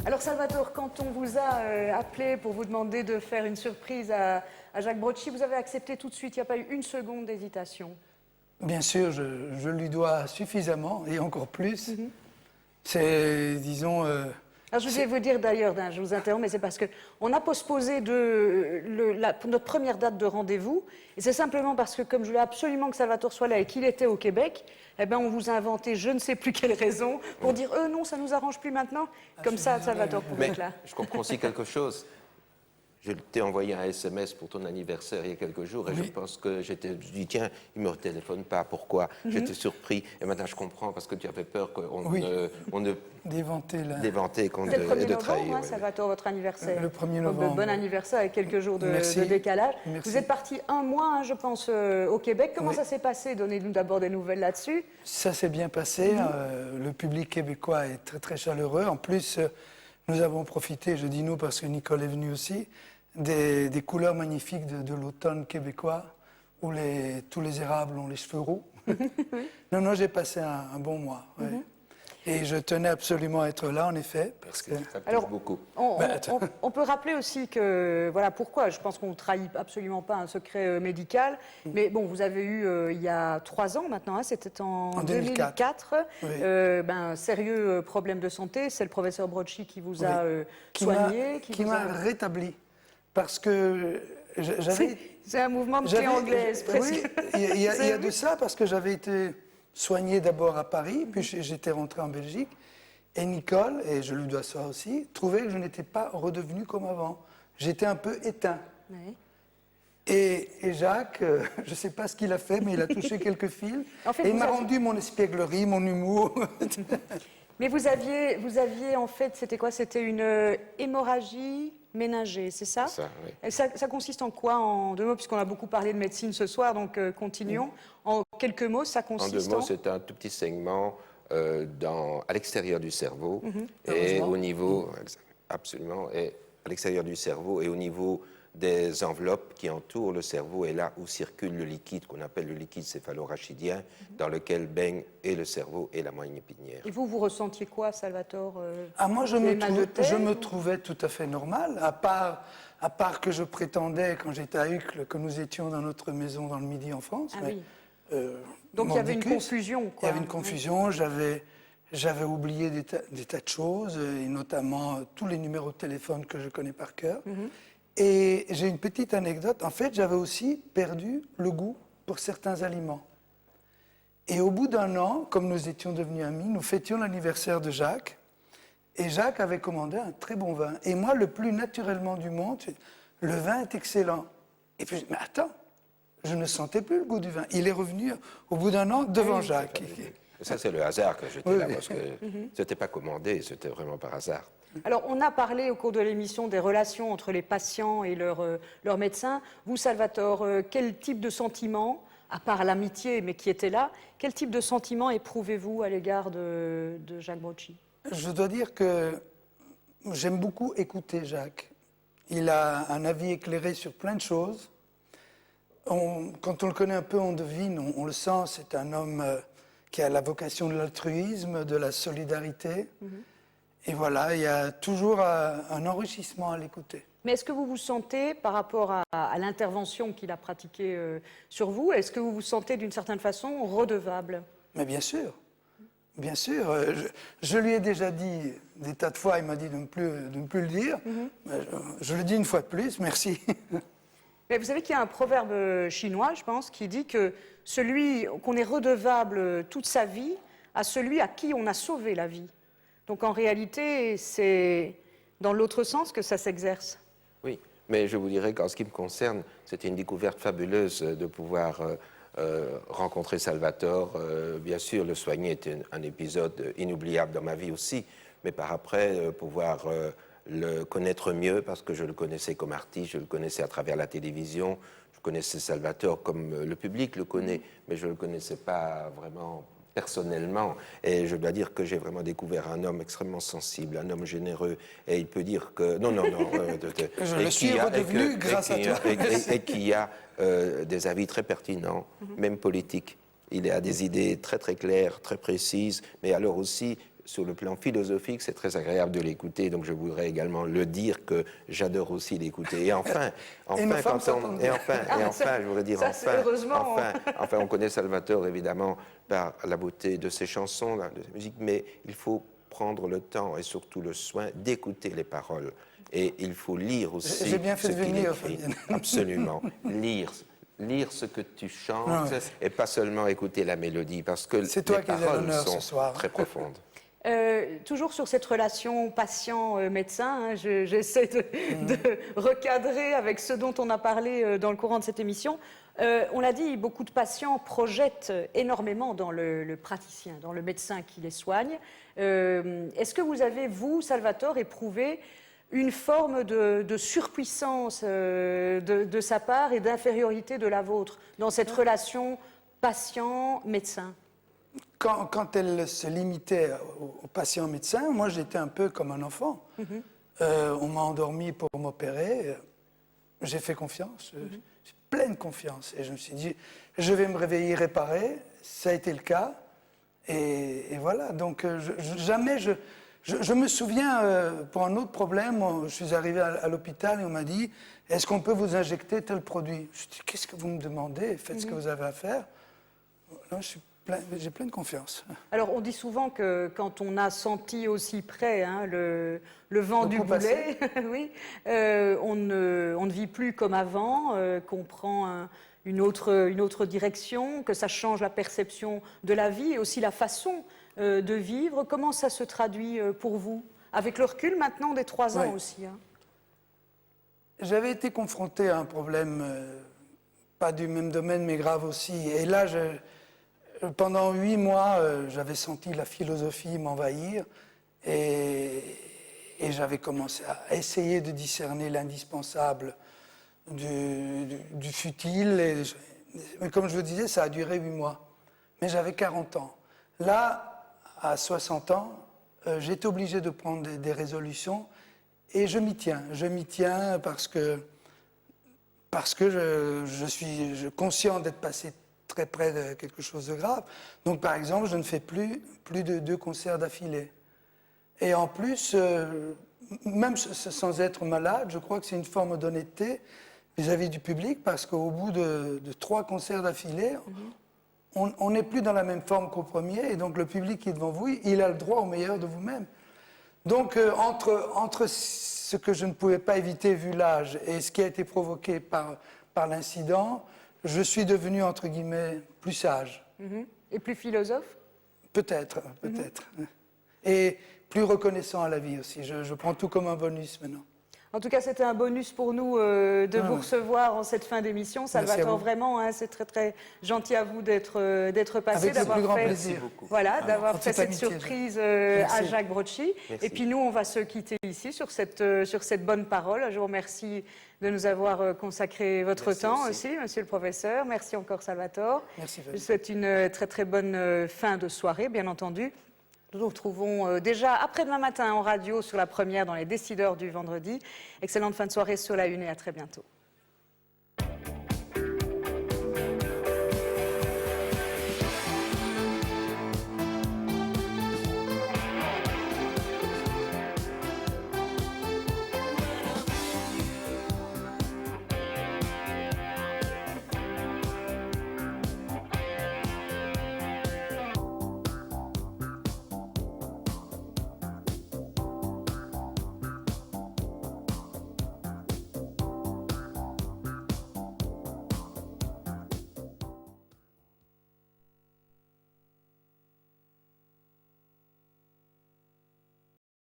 [SPEAKER 1] Alors Salvatore, quand on vous a appelé pour vous demander de faire une surprise à Jacques Brocchi, vous avez accepté tout de suite, il n'y a pas eu une seconde d'hésitation? Bien
[SPEAKER 19] sûr, je lui dois suffisamment et encore plus. C'est, disons...
[SPEAKER 1] Alors je voulais vous dire d'ailleurs, je vous interromps, mais c'est parce qu'on a postposé notre première date de rendez-vous, et c'est simplement parce que comme je voulais absolument que Salvatore soit là et qu'il était au Québec, eh ben on vous a inventé je ne sais plus quelle raison pour dire non, ça ne nous arrange plus maintenant. Comme ça, Salvatore pouvait être là.
[SPEAKER 2] Je comprends aussi quelque chose. Je t'ai envoyé un SMS pour ton anniversaire il y a quelques jours et je pense que je dit tiens, il ne me téléphone pas, pourquoi? J'étais surpris et maintenant je comprends parce que tu avais peur qu'on ne
[SPEAKER 19] d'éventer
[SPEAKER 2] et
[SPEAKER 1] c'est le 1er novembre, Salvatore, votre anniversaire.
[SPEAKER 19] Le 1er novembre.
[SPEAKER 1] Bon anniversaire avec quelques jours de décalage.
[SPEAKER 19] Merci.
[SPEAKER 1] Vous êtes parti un mois, je pense, au Québec. Comment ça s'est passé? Donnez-nous d'abord des nouvelles là-dessus.
[SPEAKER 19] Ça s'est bien passé. Le public québécois est très très chaleureux. En plus, nous avons profité, je dis nous parce que Nicole est venue aussi, des couleurs magnifiques de l'automne québécois où tous les érables ont les cheveux roux. Non, j'ai passé un bon mois. Et je tenais absolument à être là, en effet, parce que...
[SPEAKER 2] Ça touche beaucoup.
[SPEAKER 1] On peut rappeler aussi que, voilà pourquoi, je pense qu'on ne trahit absolument pas un secret médical, mais bon, vous avez eu, il y a 3 ans maintenant, c'était en 2004, un sérieux problème de santé, c'est le professeur Brocchi qui vous a soigné.
[SPEAKER 19] Qui m'a rétabli, parce que j'avais...
[SPEAKER 1] C'est un mouvement de clé anglaise, presque.
[SPEAKER 19] Oui, il y a de ça, parce que j'avais été... soigné d'abord à Paris, puis j'étais rentré en Belgique. Et Nicole, et je lui dois ça aussi, trouvait que je n'étais pas redevenu comme avant. J'étais un peu éteint.
[SPEAKER 1] Oui.
[SPEAKER 19] Et Jacques, je ne sais pas ce qu'il a fait, mais il a touché quelques fils.
[SPEAKER 1] En fait,
[SPEAKER 19] et il m'a rendu mon espièglerie, mon humour.
[SPEAKER 1] Mais vous aviez en fait, c'était quoi? C'était une hémorragie ménagée, c'est ça?
[SPEAKER 2] Ça, oui.
[SPEAKER 1] Et ça consiste en quoi, en 2 mots, puisqu'on a beaucoup parlé de médecine ce soir, donc continuons. En quelques mots, ça consiste
[SPEAKER 2] en 2 mots, c'est un tout petit segment à l'extérieur du cerveau et au niveau, absolument, et à l'extérieur du cerveau et au niveau des enveloppes qui entourent le cerveau et là où circule le liquide qu'on appelle le liquide céphalorachidien dans lequel baigne et le cerveau et la moelle épinière.
[SPEAKER 1] Et vous ressentiez quoi, Salvatore?
[SPEAKER 19] Moi, je me trouvais tout à fait normal, à part que je prétendais, quand j'étais à Uccle, que nous étions dans notre maison dans le Midi en France.
[SPEAKER 1] Ah oui. Donc il y avait une confusion, quoi.
[SPEAKER 19] Il y avait une confusion, j'avais oublié des tas de choses, et notamment tous les numéros de téléphone que je connais par cœur. Et j'ai une petite anecdote. En fait, j'avais aussi perdu le goût pour certains aliments. Et au bout d'un an, comme nous étions devenus amis, nous fêtions l'anniversaire de Jacques. Et Jacques avait commandé un très bon vin. Et moi, le plus naturellement du monde, le vin est excellent. Et puis, mais attends, je ne sentais plus le goût du vin. Il est revenu au bout d'un an devant Jacques.
[SPEAKER 2] Ça, c'est le hasard que j'étais là, parce que ce n'était pas commandé, c'était vraiment par hasard.
[SPEAKER 1] Alors, on a parlé au cours de l'émission des relations entre les patients et leurs médecins. Vous, Salvatore, quel type de sentiment, à part l'amitié, mais qui était là, quel type de sentiment éprouvez-vous à l'égard de Jacques Brocchi?
[SPEAKER 19] Je dois dire que j'aime beaucoup écouter Jacques. Il a un avis éclairé sur plein de choses. Quand on le connaît un peu, on devine, on le sent, c'est un homme qui a la vocation de l'altruisme, de la solidarité. Et voilà, il y a toujours un enrichissement à l'écouter.
[SPEAKER 1] Mais est-ce que vous vous sentez, par rapport à l'intervention qu'il a pratiquée sur vous, est-ce que vous vous sentez d'une certaine façon redevable?
[SPEAKER 19] Mais bien sûr, bien sûr. Je lui ai déjà dit des tas de fois, il m'a dit de ne plus le dire. Je le dis une fois de plus, merci.
[SPEAKER 1] Mais vous savez qu'il y a un proverbe chinois, je pense, qui dit que celui qu'on est redevable toute sa vie à celui à qui on a sauvé la vie. Donc en réalité, c'est dans l'autre sens que ça s'exerce.
[SPEAKER 2] Oui, mais je vous dirais qu'en ce qui me concerne, c'était une découverte fabuleuse de pouvoir rencontrer Salvatore. Bien sûr, le soigner était un épisode inoubliable dans ma vie aussi, mais par après, pouvoir le connaître mieux, parce que je le connaissais comme artiste, je le connaissais à travers la télévision, je connaissais Salvatore comme le public le connaît, mais je ne le connaissais pas vraiment personnellement. Et je dois dire que j'ai vraiment découvert un homme extrêmement sensible, un homme généreux, et il peut dire que... Non.
[SPEAKER 19] Je le suis redevenu grâce à toi.
[SPEAKER 2] Et qui a des avis très pertinents, même politiques. Il a des idées très très claires, très précises, mais alors aussi, sur le plan philosophique, c'est très agréable de l'écouter, donc je voudrais également le dire que j'adore aussi l'écouter. Et enfin, je voudrais dire enfin, on connaît Salvatore évidemment par la beauté de ses chansons, de sa musique, mais il faut prendre le temps et surtout le soin d'écouter les paroles. Et il faut lire aussi.
[SPEAKER 19] J'ai bien fait de venir.
[SPEAKER 2] Absolument, lire ce que tu chantes et pas seulement écouter la mélodie, parce que les paroles sont très profondes.
[SPEAKER 1] Toujours sur cette relation patient-médecin, j'essaie de recadrer avec ce dont on a parlé dans le courant de cette émission. On l'a dit, beaucoup de patients projettent énormément dans le praticien, dans le médecin qui les soigne. Est-ce que vous avez, vous, Salvatore, éprouvé une forme de surpuissance de sa part et d'infériorité de la vôtre dans cette relation patient-médecin?
[SPEAKER 19] Quand elle se limitait au patient médecin, moi j'étais un peu comme un enfant. On m'a endormi pour m'opérer. J'ai fait confiance, j'ai pleine confiance. Et je me suis dit, je vais me réveiller réparé. Ça a été le cas. Et voilà, donc jamais je me souviens, pour un autre problème, je suis arrivé à l'hôpital et on m'a dit, est-ce qu'on peut vous injecter tel produit? Je dis, qu'est-ce que vous me demandez? Faites ce que vous avez à faire. Là, j'ai pleine confiance.
[SPEAKER 1] Alors, on dit souvent que quand on a senti aussi près le vent du boulet, oui, on ne vit plus comme avant, qu'on prend une autre direction, que ça change la perception de la vie et aussi la façon de vivre. Comment ça se traduit pour vous? Avec le recul maintenant des 3 ans aussi.
[SPEAKER 19] J'avais été confronté à un problème, pas du même domaine, mais grave aussi. Et là, pendant 8 mois, j'avais senti la philosophie m'envahir et j'avais commencé à essayer de discerner l'indispensable du futile. Mais comme je vous disais, ça a duré 8 mois. Mais j'avais 40 ans. Là, à 60 ans, j'étais obligé de prendre des résolutions et je m'y tiens. Je m'y tiens parce que je suis conscient d'être passé très près de quelque chose de grave. Donc, par exemple, je ne fais plus de 2 concerts d'affilée. Et en plus, même sans être malade, je crois que c'est une forme d'honnêteté vis-à-vis du public, parce qu'au bout de 3 concerts d'affilée, on n'est plus dans la même forme qu'au premier, et donc le public qui est devant vous, il a le droit au meilleur de vous-même. Donc, entre ce que je ne pouvais pas éviter vu l'âge et ce qui a été provoqué par l'incident, je suis devenu, entre guillemets, plus sage.
[SPEAKER 1] Et plus philosophe?
[SPEAKER 19] Peut-être, peut-être. Et plus reconnaissant à la vie aussi. Je prends tout comme un bonus maintenant.
[SPEAKER 1] En tout cas, c'était un bonus pour nous de vous recevoir en cette fin d'émission. Salvatore, vraiment, hein, c'est très très gentil à vous d'être passé, d'avoir fait, voilà, d'avoir fait cette surprise à Jacques Brocchi. Et puis nous, on va se quitter ici sur cette bonne parole. Je vous remercie de nous avoir consacré votre temps aussi, monsieur le professeur. Merci encore, Salvatore.
[SPEAKER 19] Merci.
[SPEAKER 1] Je vous souhaite une très très bonne fin de soirée, bien entendu. Nous nous retrouvons déjà après-demain matin en radio sur la première dans les décideurs du vendredi. Excellente fin de soirée sur la Une et à très bientôt.